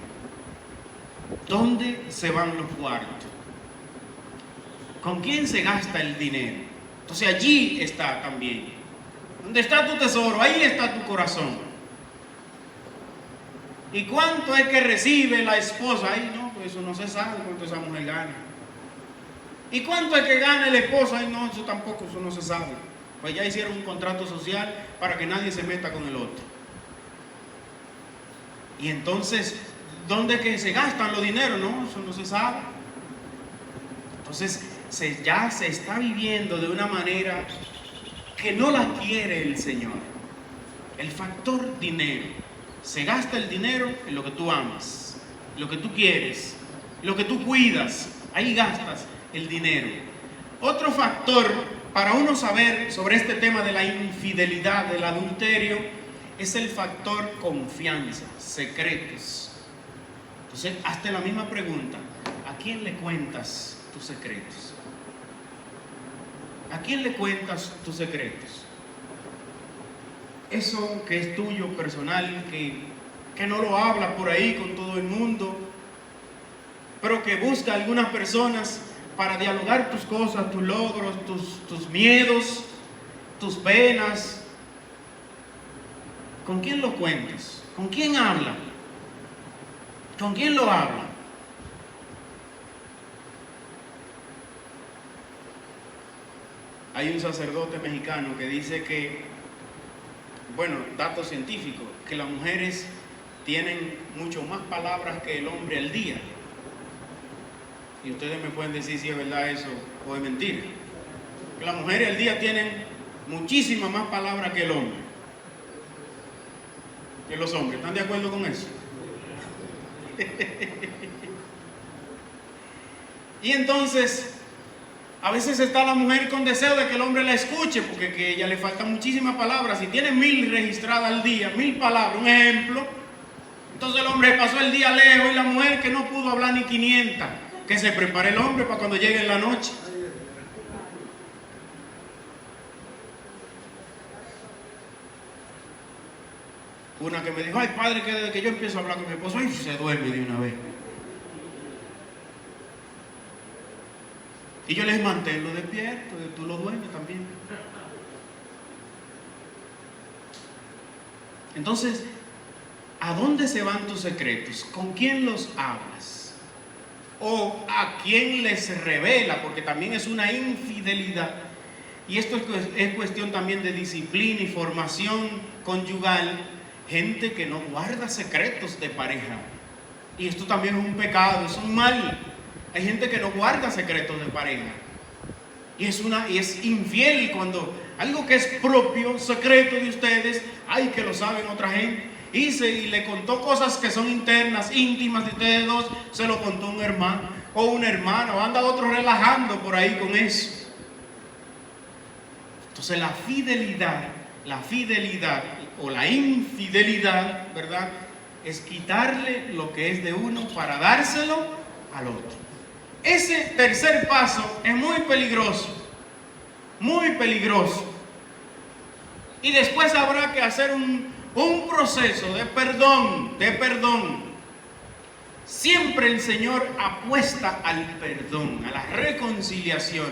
S1: ¿Dónde se van los cuartos? ¿Con quién se gasta el dinero? Entonces allí está también. ¿Dónde está tu tesoro? Ahí está tu corazón. ¿Y cuánto es que recibe la esposa? Ay, no, pues eso no se sabe cuánto esa mujer gana. ¿Y cuánto es que gana el esposo? Ay, no, eso tampoco, eso no se sabe. Pues ya hicieron un contrato social para que nadie se meta con el otro. Y entonces, ¿dónde es que se gastan los dineros? No, eso no se sabe. Entonces, ya se está viviendo de una manera que no la quiere el Señor. El factor dinero. Se gasta el dinero en lo que tú amas, lo que tú quieres, lo que tú cuidas. Ahí gastas el dinero. Otro factor para uno saber sobre este tema de la infidelidad, del adulterio, es el factor confianza, secretos. Entonces, hazte la misma pregunta. ¿A quién le cuentas tus secretos? ¿A quién le cuentas tus secretos? Eso que es tuyo, personal, que no lo habla por ahí con todo el mundo, pero que busca a algunas personas para dialogar tus cosas, tus logros, tus miedos, tus penas. ¿Con quién lo cuentas? ¿Con quién habla? ¿Con quién lo habla? Hay un sacerdote mexicano que dice que, bueno, dato científico, que las mujeres tienen mucho más palabras que el hombre al día. Y ustedes me pueden decir si es verdad eso o es mentira. Que las mujeres al día tienen muchísimas más palabras que el hombre. Que los hombres. ¿Están de acuerdo con eso? Y entonces, a veces está la mujer con deseo de que el hombre la escuche, porque que a ella le faltan muchísimas palabras. Si tiene 1000 registradas al día, 1000 palabras, un ejemplo, entonces el hombre pasó el día lejos y la mujer que no pudo hablar ni 500. Que se prepare el hombre para cuando llegue en la noche. Una que me dijo, ay padre, que desde que yo empiezo a hablar con mi esposo, ay, se duerme de una vez. Y yo les mantengo despierto, tú lo duermes también. Entonces, ¿a dónde se van tus secretos? ¿Con quién los hablas? ¿O a quién les revela? Porque también es una infidelidad. Y esto es cuestión también de disciplina y formación conyugal. Gente que no guarda secretos de pareja. Y esto también es un pecado, es un mal. Hay gente que no guarda secretos de pareja. Y es infiel cuando algo que es propio, secreto de ustedes, hay que lo saben otra gente. Y le contó cosas que son internas, íntimas de ustedes dos, se lo contó un hermano o una hermana, o anda otro relajando por ahí con eso. Entonces la fidelidad o la infidelidad, ¿verdad?, es quitarle lo que es de uno para dárselo al otro. Ese tercer paso es muy peligroso, muy peligroso. Y después habrá que hacer un proceso de perdón. Siempre el Señor apuesta al perdón, a la reconciliación,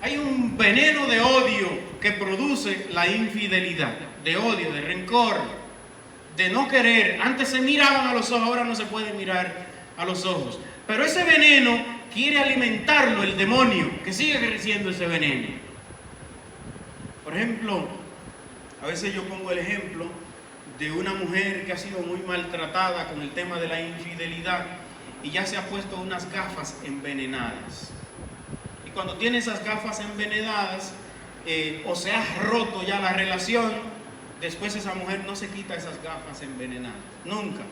S1: Hay un veneno de odio que produce la infidelidad, de odio, de rencor, de no querer. Antes se miraban a los ojos, ahora no se puede mirar a los ojos. Pero ese veneno quiere alimentarlo el demonio, que sigue creciendo ese veneno. Por ejemplo, a veces yo pongo el ejemplo de una mujer que ha sido muy maltratada con el tema de la infidelidad y ya se ha puesto unas gafas envenenadas. Y cuando tiene esas gafas envenenadas, o se ha roto ya la relación, después esa mujer no se quita esas gafas envenenadas, nunca.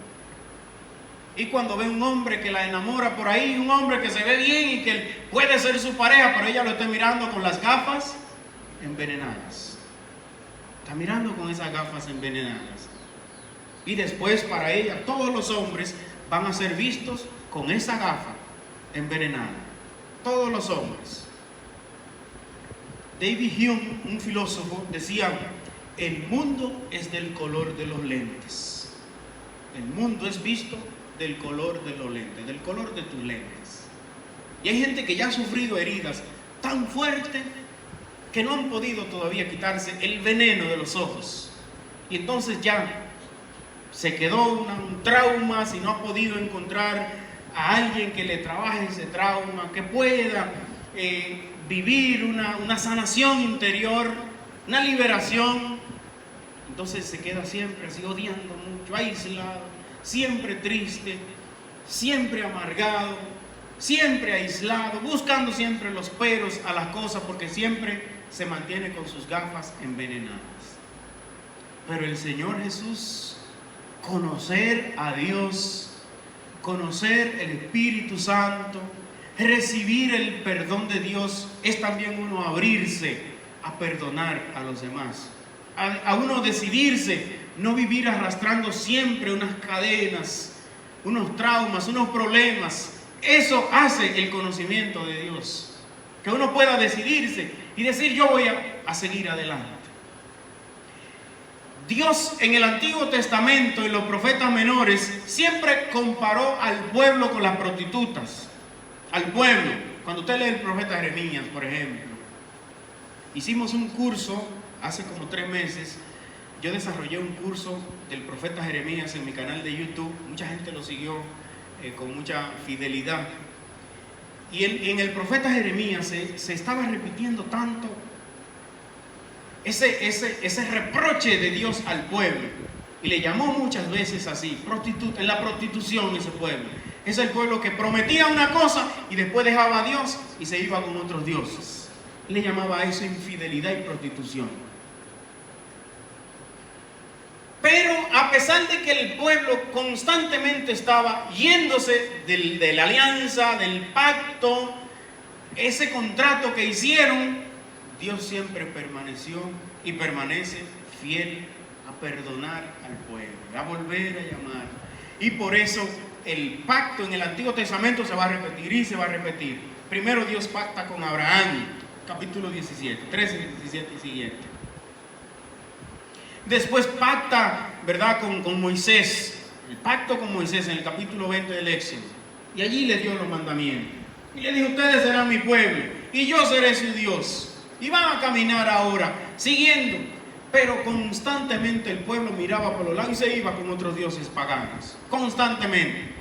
S1: Y cuando ve un hombre que la enamora por ahí, un hombre que se ve bien y que puede ser su pareja, pero ella lo está mirando con las gafas envenenadas. Está mirando con esas gafas envenenadas. Y después para ella todos los hombres van a ser vistos con esa gafa envenenada. Todos los hombres. David Hume, un filósofo, decía: el mundo es del color de los lentes. El mundo es visto del color de los lentes, del color de tus lentes. Y hay gente que ya ha sufrido heridas tan fuertes que no han podido todavía quitarse el veneno de los ojos. Y entonces ya se quedó un trauma, si no ha podido encontrar a alguien que le trabaje ese trauma, que pueda vivir una sanación interior, una liberación. Entonces se queda siempre así, odiando mucho, aislado, siempre triste, siempre amargado, siempre aislado, buscando siempre los peros a las cosas, porque siempre se mantiene con sus gafas envenenadas. Pero el Señor Jesús, conocer a Dios, conocer el Espíritu Santo, recibir el perdón de Dios, es también uno abrirse a perdonar a los demás, a uno decidirse no vivir arrastrando siempre unas cadenas, unos traumas, unos problemas. Eso hace el conocimiento de Dios, que uno pueda decidirse y decir: yo voy a seguir adelante. Dios en el Antiguo Testamento, en los profetas menores, siempre comparó al pueblo con las prostitutas. Al pueblo. Cuando usted lee el profeta Jeremías, por ejemplo, hicimos un curso hace como 3 meses. Yo desarrollé un curso del profeta Jeremías en mi canal de YouTube. Mucha gente lo siguió con mucha fidelidad. Y en el profeta Jeremías se estaba repitiendo tanto ese reproche de Dios al pueblo. Y le llamó muchas veces así, en la prostitución ese pueblo. Es el pueblo que prometía una cosa y después dejaba a Dios y se iba con otros dioses. Le llamaba a eso infidelidad y prostitución. Pero a pesar de que el pueblo constantemente estaba yéndose de la alianza, del pacto, ese contrato que hicieron, Dios siempre permaneció y permanece fiel a perdonar al pueblo, a volver a llamar. Y por eso el pacto en el Antiguo Testamento se va a repetir y se va a repetir. Primero Dios pacta con Abraham, capítulo 17, 13, 17 y siguiente. Después pacta, ¿verdad?, con Moisés. El pacto con Moisés en el capítulo 20 del Éxodo. Y allí le dio los mandamientos. Y le dijo: ustedes serán mi pueblo y yo seré su Dios. Y van a caminar ahora, siguiendo. Pero constantemente el pueblo miraba por los lados y se iba con otros dioses paganos. Constantemente.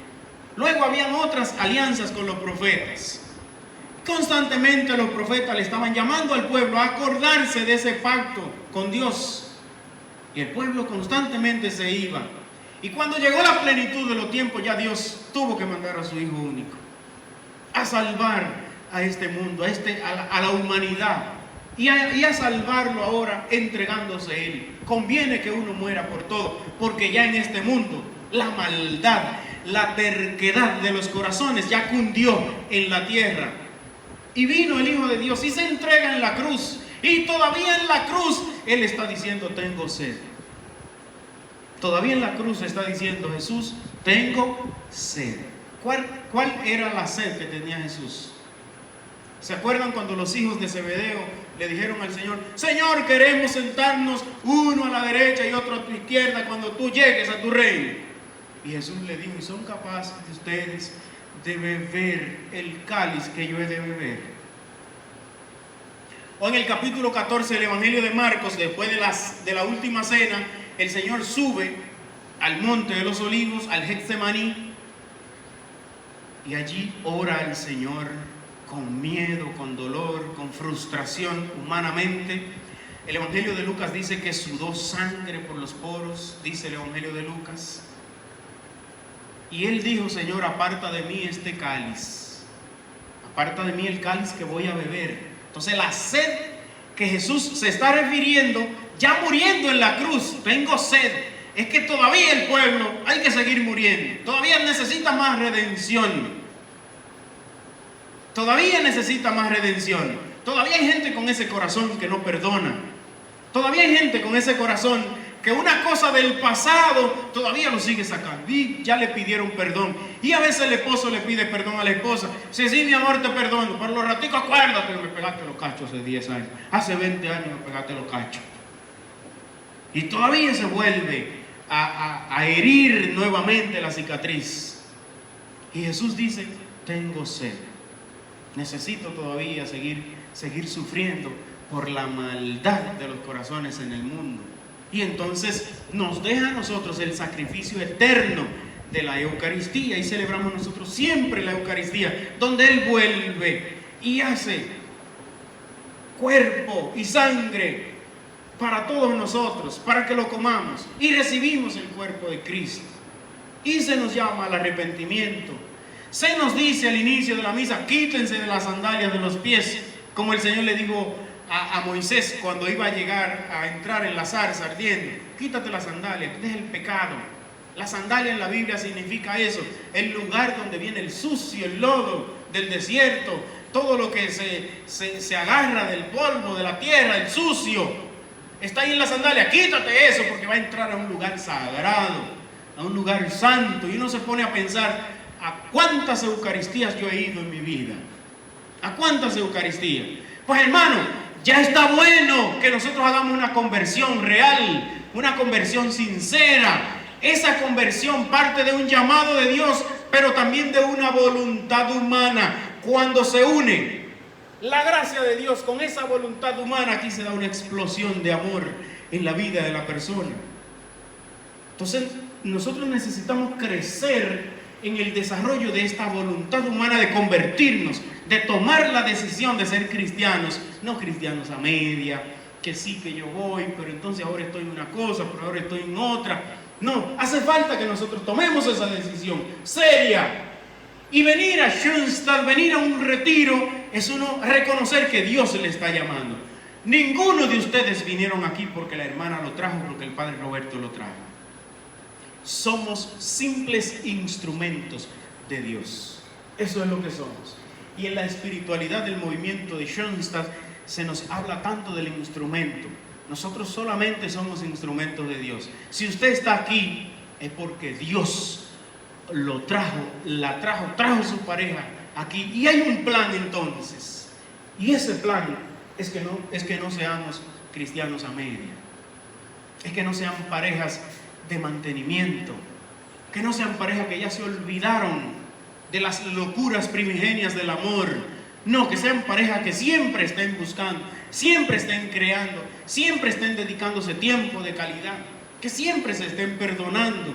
S1: Luego habían otras alianzas con los profetas. Constantemente los profetas le estaban llamando al pueblo a acordarse de ese pacto con Dios. Y el pueblo constantemente se iba. Y cuando llegó la plenitud de los tiempos, ya Dios tuvo que mandar a su Hijo único a salvar a este mundo, a la humanidad, y a salvarlo ahora entregándose Él. Conviene que uno muera por todo, porque ya en este mundo la maldad, la terquedad de los corazones ya cundió en la tierra. Y vino el Hijo de Dios y se entrega en la cruz, y todavía en la cruz Él está diciendo: tengo sed. Todavía en la cruz está diciendo Jesús: tengo sed. ¿Cuál era la sed que tenía Jesús? ¿Se acuerdan cuando los hijos de Zebedeo le dijeron al Señor: Señor, queremos sentarnos uno a la derecha y otro a tu izquierda cuando tú llegues a tu reino? Y Jesús le dijo: ¿y son capaces de ustedes de beber el cáliz que yo he de beber? O en el capítulo 14 del Evangelio de Marcos, después de la última cena, el Señor sube al monte de los olivos, al Getsemaní, y allí ora al Señor con miedo, con dolor, con frustración humanamente. El Evangelio de Lucas dice que sudó sangre por los poros, dice el Evangelio de Lucas. Y él dijo: Señor, aparta de mí este cáliz, aparta de mí el cáliz que voy a beber. Entonces la sed que Jesús se está refiriendo, ya muriendo en la cruz: tengo sed, es que todavía el pueblo hay que seguir muriendo, todavía necesita más redención. Todavía necesita más redención. Todavía hay gente con ese corazón que no perdona. Todavía hay gente con ese corazón que una cosa del pasado todavía lo sigue sacando. Y ya le pidieron perdón. Y a veces el esposo le pide perdón a la esposa. Sí, mi amor, te perdono. Pero los raticos, acuérdate que me pegaste los cachos hace 10 años. Hace 20 años me pegaste los cachos. Y todavía se vuelve a herir nuevamente la cicatriz. Y Jesús dice: tengo sed. Necesito todavía seguir sufriendo por la maldad de los corazones en el mundo. Y entonces nos deja a nosotros el sacrificio eterno de la Eucaristía, y celebramos nosotros siempre la Eucaristía, donde Él vuelve y hace cuerpo y sangre para todos nosotros, para que lo comamos y recibimos el cuerpo de Cristo. Y se nos llama al arrepentimiento. Se nos dice al inicio de la misa: quítense de las sandalias de los pies, como el Señor le dijo a Moisés cuando iba a entrar en la zarza ardiente: quítate las sandalias, deja el pecado. La sandalia en la Biblia significa eso, el lugar donde viene el sucio, el lodo del desierto, todo lo que se agarra del polvo, de la tierra, el sucio, está ahí en la sandalia. Quítate eso, porque va a entrar a un lugar sagrado, a un lugar santo. Y uno se pone a pensar: ¿a cuántas Eucaristías yo he ido en mi vida? ¿A cuántas Eucaristías? Pues hermano, ya está bueno que nosotros hagamos una conversión real, una conversión sincera. Esa conversión parte de un llamado de Dios, pero también de una voluntad humana. Cuando se une la gracia de Dios con esa voluntad humana, aquí se da una explosión de amor en la vida de la persona. Entonces nosotros necesitamos crecer en el desarrollo de esta voluntad humana de convertirnos, de tomar la decisión de ser cristianos, no cristianos a media, que sí, que yo voy, pero entonces ahora estoy en una cosa, pero ahora estoy en otra. No, hace falta que nosotros tomemos esa decisión seria. Y venir a Schoenstatt, venir a un retiro, es uno reconocer que Dios le está llamando. Ninguno de ustedes vinieron aquí porque la hermana lo trajo, porque el padre Roberto lo trajo. Somos simples instrumentos de Dios. Eso es lo que somos. Y en la espiritualidad del movimiento de Schoenstatt se nos habla tanto del instrumento. Nosotros solamente somos instrumentos de Dios. Si usted está aquí, es porque Dios lo trajo, trajo su pareja aquí. Y hay un plan entonces. Y ese plan es que no seamos cristianos a media. Es que no sean parejas de mantenimiento, que no sean parejas que ya se olvidaron de las locuras primigenias del amor. No, que sean parejas que siempre estén buscando, siempre estén creando, siempre estén dedicándose tiempo de calidad, que siempre se estén perdonando,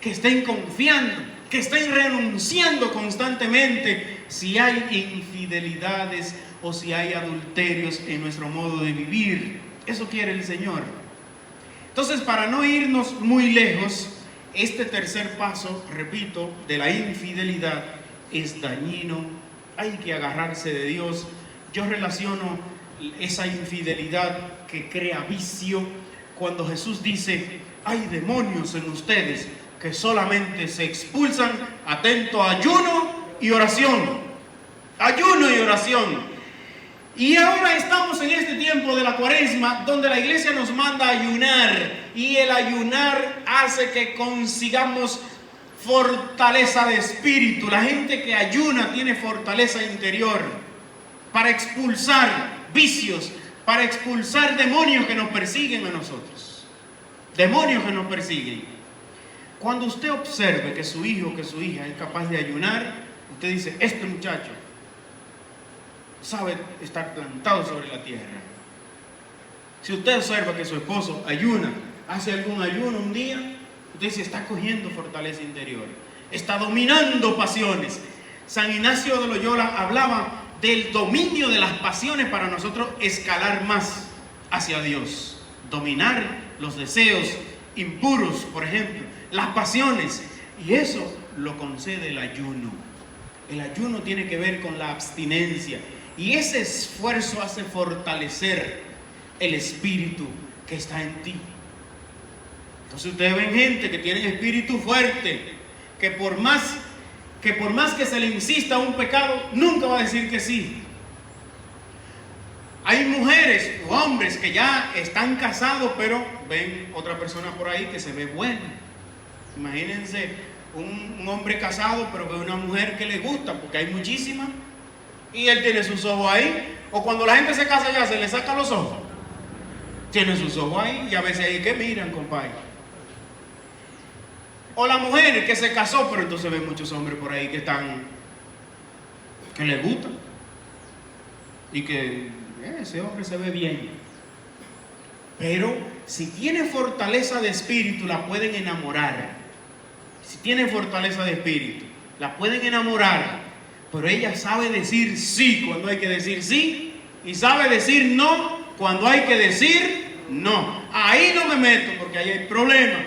S1: que estén confiando, que estén renunciando constantemente si hay infidelidades o si hay adulterios en nuestro modo de vivir. Eso quiere el Señor. Entonces, para no irnos muy lejos, este tercer paso, repito, de la infidelidad es dañino. Hay que agarrarse de Dios. Yo relaciono esa infidelidad que crea vicio cuando Jesús dice: hay demonios en ustedes que solamente se expulsan, atento, ayuno y oración. Ayuno y oración. Y ahora estamos en este tiempo de la Cuaresma, donde la iglesia nos manda a ayunar, y el ayunar hace que consigamos fortaleza de espíritu. La gente que ayuna tiene fortaleza interior para expulsar vicios, para expulsar demonios que nos persiguen a nosotros. Demonios que nos persiguen. Cuando usted observe que su hijo, que su hija es capaz de ayunar, usted dice: este muchacho sabe estar plantado sobre la tierra. Si usted observa que su esposo ayuna, hace algún ayuno un día, usted dice: está cogiendo fortaleza interior, está dominando pasiones. San Ignacio de Loyola hablaba del dominio de las pasiones para nosotros escalar más hacia Dios. Dominar los deseos impuros, por ejemplo, las pasiones. Y eso lo concede el ayuno. El ayuno tiene que ver con la abstinencia. Y ese esfuerzo hace fortalecer el espíritu que está en ti. Entonces ustedes ven gente que tiene espíritu fuerte, que por más que se le insista a un pecado, nunca va a decir que sí. Hay mujeres o hombres que ya están casados, pero ven otra persona por ahí que se ve buena. Imagínense un hombre casado, pero ve una mujer que le gusta, porque hay muchísimas, y él tiene sus ojos ahí. O cuando la gente se casa ya se le saca los ojos. Tiene sus ojos ahí, y a veces ahí que miran, compadre. O la mujer que se casó, pero entonces ven muchos hombres por ahí que les gusta. Y que ese hombre se ve bien. Pero si tiene fortaleza de espíritu, la pueden enamorar. Si tiene fortaleza de espíritu, la pueden enamorar. Pero ella sabe decir sí cuando hay que decir sí, y sabe decir no cuando hay que decir no. Ahí no me meto, porque ahí hay problema.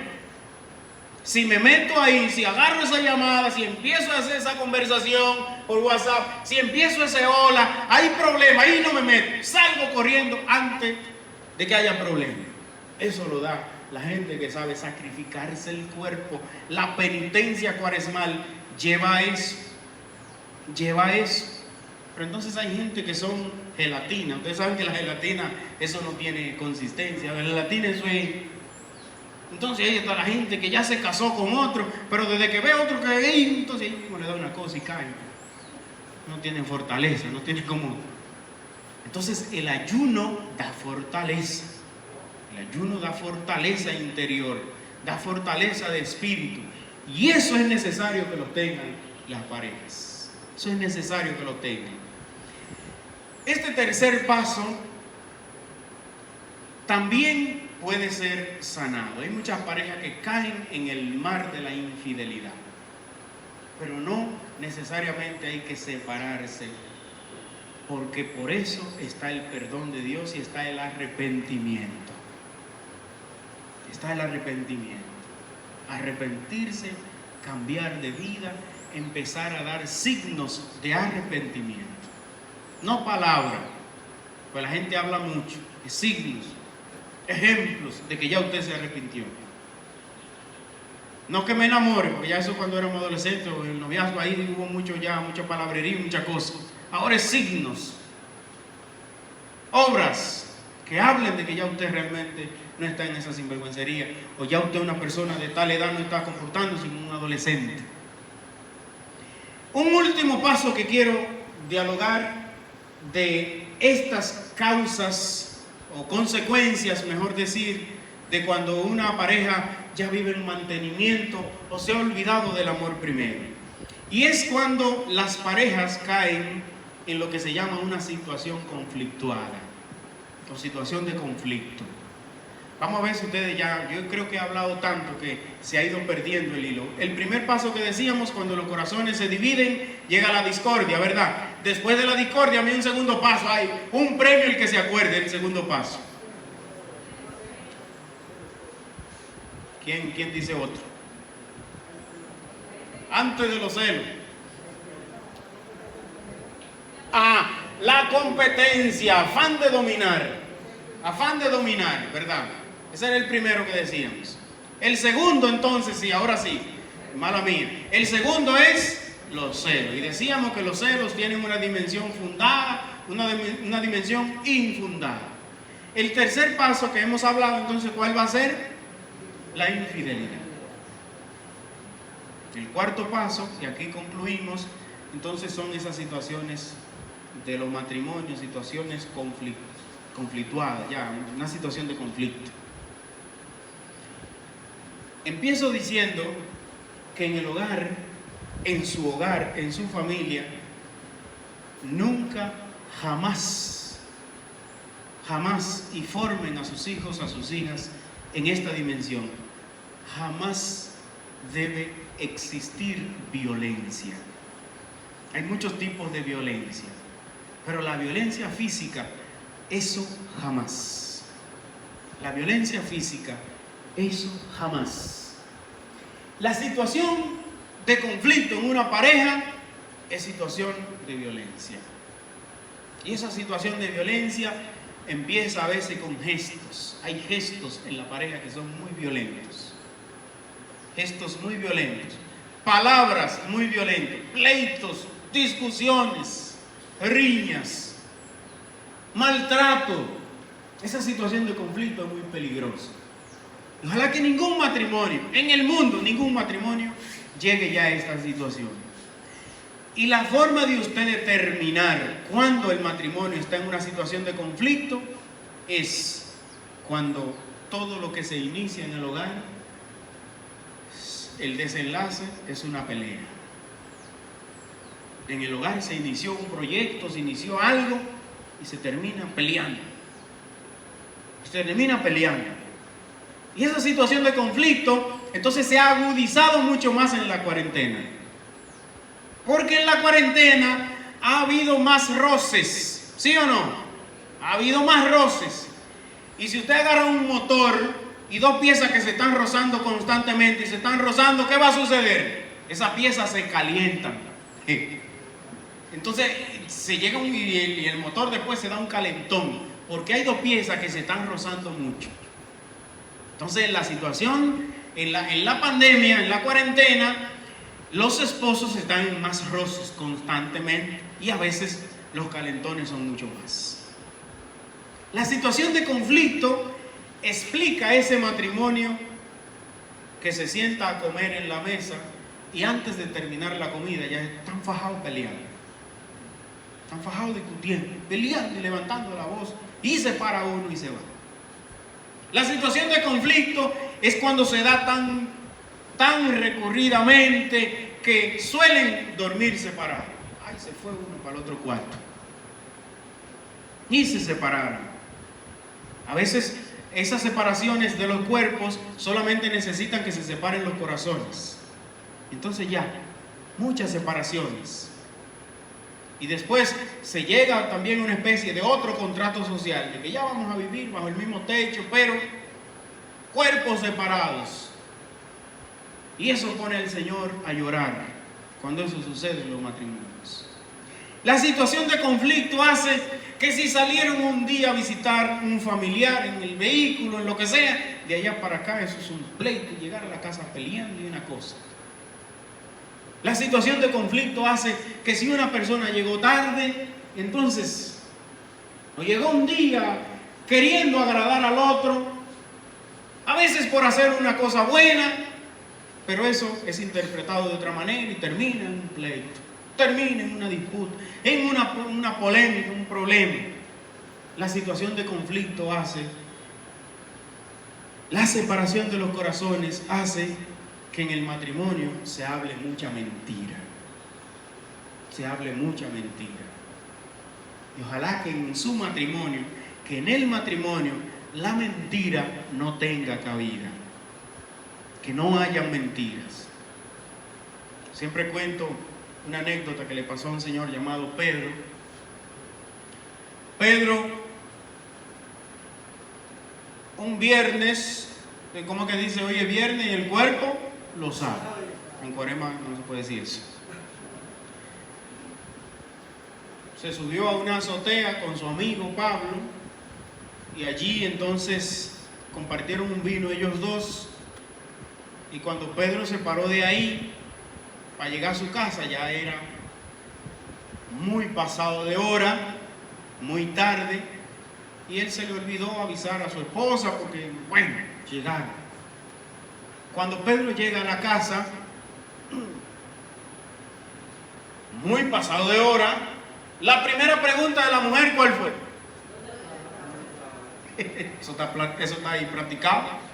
S1: Si me meto ahí, si agarro esa llamada, si empiezo a hacer esa conversación por WhatsApp, si empiezo ese hola, hay problema, ahí no me meto. Salgo corriendo antes de que haya problema. Eso lo da la gente que sabe sacrificarse el cuerpo. La penitencia cuaresmal lleva eso. Lleva eso. Pero entonces hay gente que son gelatina. Ustedes saben que la gelatina, eso no tiene consistencia. La gelatina eso es... Entonces ahí está la gente que ya se casó con otro, pero desde que ve otro que hay, entonces ahí mismo le da una cosa y cae. No tiene fortaleza, no tiene como... Entonces el ayuno da fortaleza. El ayuno da fortaleza interior, da fortaleza de espíritu. Y eso es necesario que lo tengan las parejas. Eso es necesario que lo tengan. Este tercer paso también puede ser sanado. Hay muchas parejas que caen en el mar de la infidelidad, pero no necesariamente hay que separarse, porque por eso está el perdón de Dios y está el arrepentimiento. Está el arrepentimiento. Arrepentirse, cambiar de vida, empezar a dar signos de arrepentimiento. No palabras, pues la gente habla mucho, es signos, ejemplos de que ya usted se arrepintió. No que me enamore, porque ya eso cuando éramos adolescentes o en el noviazgo ahí hubo mucha palabrería, muchas cosas. Ahora es signos, obras que hablen de que ya usted realmente no está en esa sinvergüencería, o ya usted, una persona de tal edad, no está comportándose como un adolescente. Un último paso que quiero dialogar de estas causas o consecuencias, mejor decir, de cuando una pareja ya vive en mantenimiento o se ha olvidado del amor primero. Y es cuando las parejas caen en lo que se llama una situación conflictuada o situación de conflicto. Vamos a ver si ustedes ya, yo creo que he hablado tanto que se ha ido perdiendo el hilo. El primer paso que decíamos, cuando los corazones se dividen, llega la discordia, ¿verdad? Después de la discordia hay un segundo paso, hay un premio el que se acuerde del segundo paso. ¿Quién dice otro? antes de los celos. La competencia, afán de dominar, ¿verdad? Ese era el primero que decíamos. El segundo, entonces, sí, ahora sí, mala mía. El segundo es los celos. Y decíamos que los celos tienen una dimensión fundada, una dimensión infundada. El tercer paso que hemos hablado, entonces, ¿cuál va a ser? La infidelidad. El cuarto paso, y aquí concluimos, entonces son esas situaciones de los matrimonios, situaciones conflictuadas, ya, una situación de conflicto. Empiezo diciendo que en el hogar, en su familia, nunca, jamás, y formen a sus hijos, a sus hijas en esta dimensión. Jamás debe existir violencia. Hay muchos tipos de violencia, pero la violencia física, eso jamás. La violencia física, eso jamás. La situación de conflicto en una pareja es situación de violencia. Y esa situación de violencia empieza a veces con gestos. Hay gestos en la pareja que son muy violentos. Gestos muy violentos. Palabras muy violentas. Pleitos, discusiones, riñas, maltrato. Esa situación de conflicto es muy peligrosa. Ojalá que ningún matrimonio, en el mundo, ningún matrimonio llegue ya a esta situación. Y la forma de usted determinar cuándo el matrimonio está en una situación de conflicto es cuando todo lo que se inicia en el hogar, el desenlace es una pelea. En el hogar se inició un proyecto, se inició algo y se termina peleando. Y esa situación de conflicto entonces se ha agudizado mucho más en la cuarentena. Porque en la cuarentena ha habido más roces, ¿sí o no? Ha habido más roces. Y si usted agarra un motor y dos piezas que se están rozando constantemente y se están rozando, ¿qué va a suceder? Esas piezas se calientan. Entonces se llega y el motor después se da un calentón, porque hay dos piezas que se están rozando mucho. Entonces la situación en la pandemia, en la cuarentena, los esposos están en más roces constantemente y a veces los calentones son mucho más. La situación de conflicto explica ese matrimonio que se sienta a comer en la mesa y antes de terminar la comida ya están fajados peleando. Están fajados discutiendo, peleando y levantando la voz, y se para uno y se va. La situación de conflicto es cuando se da tan recurridamente que suelen dormir separados. Ay, se fue uno para el otro cuarto. Y se separaron. A veces esas separaciones de los cuerpos solamente necesitan que se separen los corazones. Entonces ya, muchas separaciones. Y después se llega también a una especie de otro contrato social, de que ya vamos a vivir bajo el mismo techo, pero cuerpos separados. Y eso pone al Señor a llorar cuando eso sucede en los matrimonios. La situación de conflicto hace que si salieron un día a visitar un familiar en el vehículo, en lo que sea, de allá para acá eso es un pleito, llegar a la casa peleando y una cosa. La situación de conflicto hace que si una persona llegó tarde, entonces, o llegó un día queriendo agradar al otro, a veces por hacer una cosa buena, pero eso es interpretado de otra manera y termina en un pleito, termina en una disputa, en una polémica, un problema. La situación de conflicto hace, la separación de los corazones hace que en el matrimonio se hable mucha mentira. Se hable mucha mentira. Y ojalá que en su matrimonio, que en el matrimonio, la mentira no tenga cabida. Que no haya mentiras. Siempre cuento una anécdota que le pasó a un señor llamado Pedro. Pedro, un viernes, ¿cómo que dice? Hoy es viernes y el cuerpo lo sabe. en Cuaresma no se puede decir eso. Se subió a una azotea con su amigo Pablo y allí entonces compartieron un vino ellos dos, y cuando Pedro se paró de ahí para llegar a su casa ya era muy pasado de hora, muy tarde, y él se le olvidó avisar a su esposa porque, bueno, llegaron. Cuando Pedro llega a la casa, muy pasado de hora, la primera pregunta de la mujer, ¿cuál fue? Eso está ahí practicado.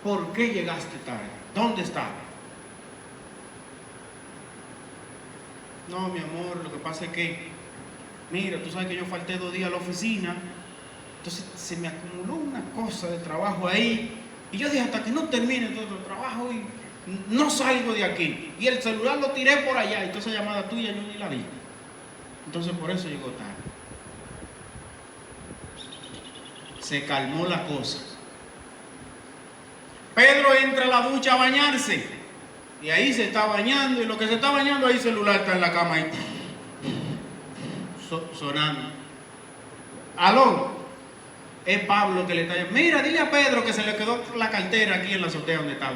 S1: ¿Por qué llegaste tarde? ¿Dónde estabas? No, mi amor, lo que pasa es que, mira, tú sabes que yo falté 2 días a la oficina, entonces se me acumuló una cosa de trabajo ahí, y yo dije, hasta que no termine todo el trabajo, y no salgo de aquí. Y el celular lo tiré por allá, y toda esa llamada tuya yo ni la vi. Entonces por eso llegó tarde. Se calmó la cosa. Pedro entra a la ducha a bañarse, y ahí se está bañando, y lo que se está bañando, ahí el celular está en la cama ahí, sonando. Aló, es Pablo que le está diciendo, mira, dile a Pedro que se le quedó la cartera aquí en la azotea donde estaba.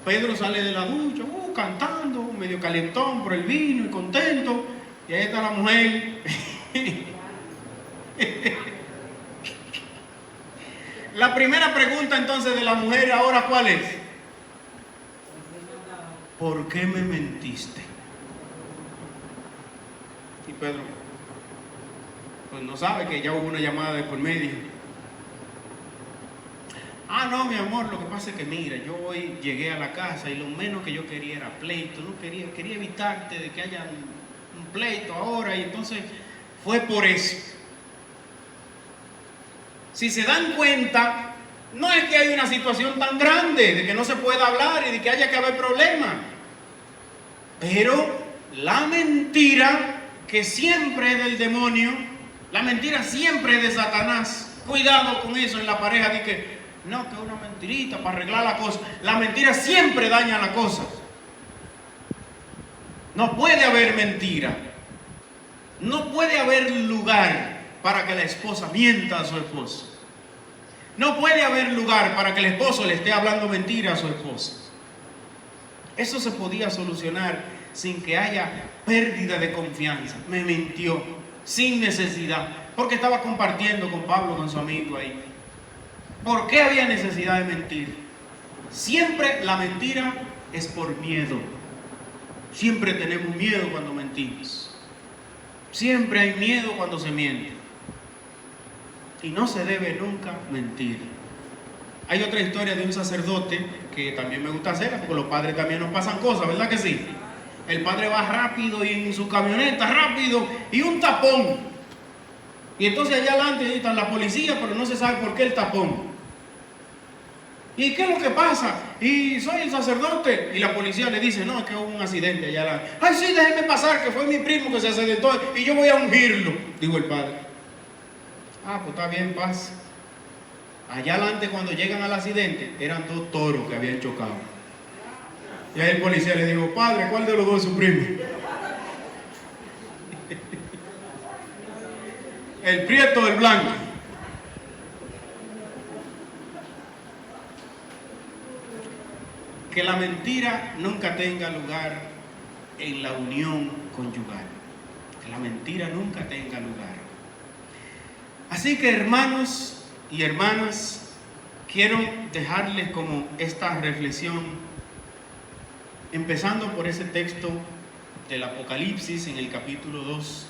S1: Pedro sale de la ducha, cantando, medio calentón por el vino y contento, y ahí está la mujer. La primera pregunta entonces de la mujer ahora, ¿cuál es? ¿Por qué me mentiste? Y Pedro, pues no sabe que ya hubo una llamada de por medio. Ah, no, mi amor, lo que pasa es que mira, yo hoy llegué a la casa y lo menos que yo quería era pleito, no quería evitarte de que haya un pleito ahora, y entonces fue por eso. Si se dan cuenta, no es que hay una situación tan grande de que no se pueda hablar y de que haya que haber problemas, pero la mentira, que siempre es del demonio, la mentira siempre es de Satanás. Cuidado con eso en la pareja, de que no, que es una mentirita para arreglar la cosa. La mentira siempre daña la cosa. No puede haber mentira. No puede haber lugar para que la esposa mienta a su esposo. No puede haber lugar para que el esposo le esté hablando mentira a su esposa. Eso se podía solucionar sin que haya pérdida de confianza. Me mintió sin necesidad, porque estaba compartiendo con Pablo, con su amigo ahí. ¿Por qué había necesidad de mentir? Siempre la mentira es por miedo. Siempre tenemos miedo cuando mentimos. Siempre hay miedo cuando se miente. Y no se debe nunca mentir. Hay otra historia de un sacerdote que también me gusta hacerla, porque los padres también nos pasan cosas, ¿verdad que sí? El padre va rápido y en su camioneta rápido y un tapón. Y entonces allá adelante está la policía, pero no se sabe por qué el tapón. ¿Y qué es lo que pasa? Y soy el sacerdote. Y la policía le dice, no, es que hubo un accidente allá adelante. Ay, sí, déjeme pasar, que fue mi primo que se accidentó y yo voy a ungirlo, dijo el padre. Ah, pues está bien, paz. Allá adelante, cuando llegan al accidente, eran 2 toros que habían chocado. Y ahí el policía le dijo, padre, ¿cuál de los dos es su primo? ¿El prieto o el blanco? Que la mentira nunca tenga lugar en la unión conyugal. Que la mentira nunca tenga lugar. Así que, hermanos y hermanas, quiero dejarles como esta reflexión, empezando por ese texto del Apocalipsis en el capítulo 2,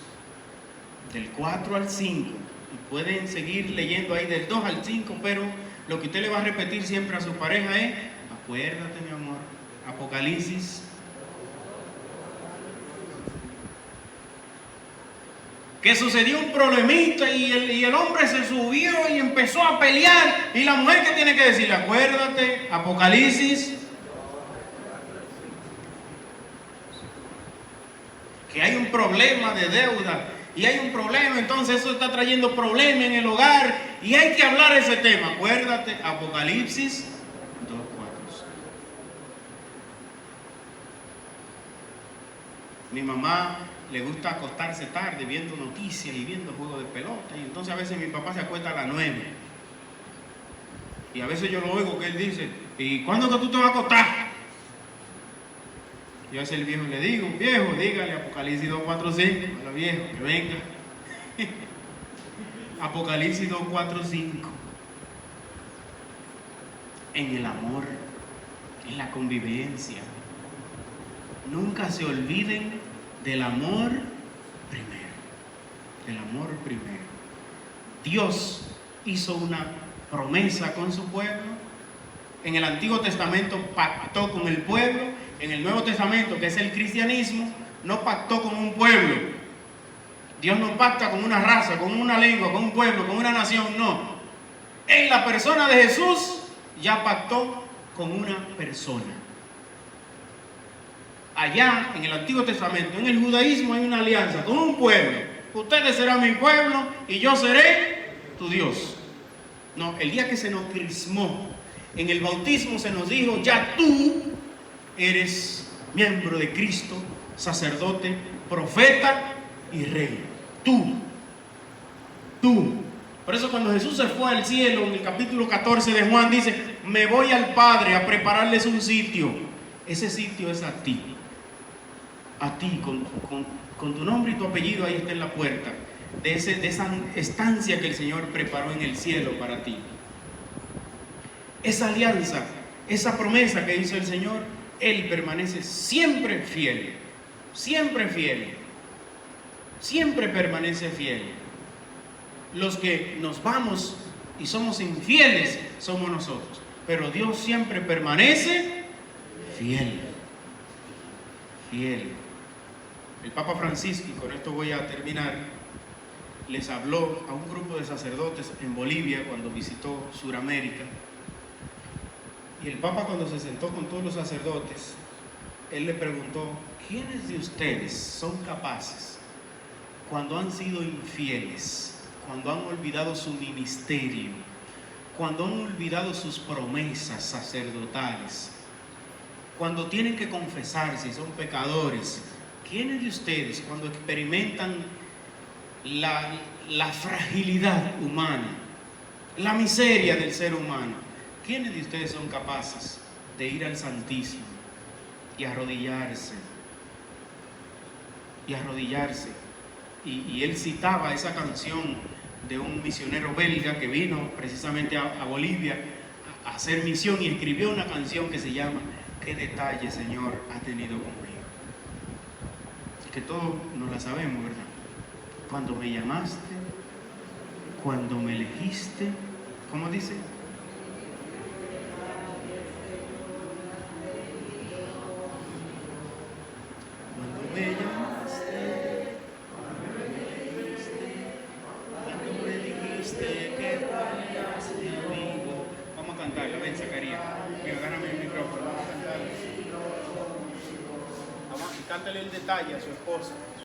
S1: del 4 al 5. Y pueden seguir leyendo ahí del 2 al 5, pero lo que usted le va a repetir siempre a su pareja es, acuérdate, mi amor, Apocalipsis. Que sucedió un problemita y el hombre se subió y empezó a pelear. Y la mujer, ¿qué tiene que decirle? Acuérdate, Apocalipsis. Que hay un problema de deuda y hay un problema, entonces eso está trayendo problemas en el hogar y hay que hablar ese tema. Acuérdate, Apocalipsis 2:4. Mi mamá le gusta acostarse tarde viendo noticias y viendo juegos de pelota, y entonces a veces mi papá se acuesta a las 9 y a veces yo lo oigo que él dice: ¿y cuándo que tú te vas a acostar? Yo a ese viejo le digo: viejo, dígale Apocalipsis 2:4-5 a la vieja que venga. Apocalipsis 2:4-5. En el amor, en la convivencia, nunca se olviden del amor primero. El amor primero. Dios hizo una promesa con su pueblo. En el Antiguo Testamento pactó con el pueblo. En el Nuevo Testamento, que es el cristianismo, no pactó con un pueblo. Dios no pacta con una raza, con una lengua, con un pueblo, con una nación, no. En la persona de Jesús ya pactó con una persona. Allá en el Antiguo Testamento, en el judaísmo, hay una alianza con un pueblo. Ustedes serán mi pueblo y yo seré tu Dios. No, el día que se nos crismó, en el bautismo se nos dijo: ya tú eres miembro de Cristo, sacerdote, profeta y rey. Tú. Por eso cuando Jesús se fue al cielo, en el capítulo 14 de Juan dice: me voy al Padre a prepararles un sitio. Ese sitio es a ti. A ti, con tu nombre y tu apellido ahí está en la puerta de esa estancia que el Señor preparó en el cielo para ti. Esa alianza, esa promesa que hizo el Señor, Él permanece siempre fiel. Siempre fiel. Siempre permanece fiel. Los que nos vamos y somos infieles somos nosotros, pero Dios siempre permanece fiel. Fiel. El Papa Francisco, y con esto voy a terminar, les habló a un grupo de sacerdotes en Bolivia cuando visitó Sudamérica. Y el Papa, cuando se sentó con todos los sacerdotes, él le preguntó: ¿quiénes de ustedes son capaces, cuando han sido infieles, cuando han olvidado su ministerio, cuando han olvidado sus promesas sacerdotales, cuando tienen que confesarse y son pecadores, quiénes de ustedes, cuando experimentan la fragilidad humana, la miseria del ser humano, quiénes de ustedes son capaces de ir al Santísimo y arrodillarse? Y él citaba esa canción de un misionero belga que vino precisamente a Bolivia a hacer misión, y escribió una canción que se llama ¿qué detalle, Señor, ha tenido conmigo? Que todos nos la sabemos, ¿verdad? Cuando me llamaste, cuando me elegiste, ¿cómo dice? Cuando me llamaste, cuando me dijiste que vayas conmigo. Vamos a cantarla, ven, Zacarías. Mira, agárrame el micrófono, vamos a cantarla. Cántale el detalle a su esposa.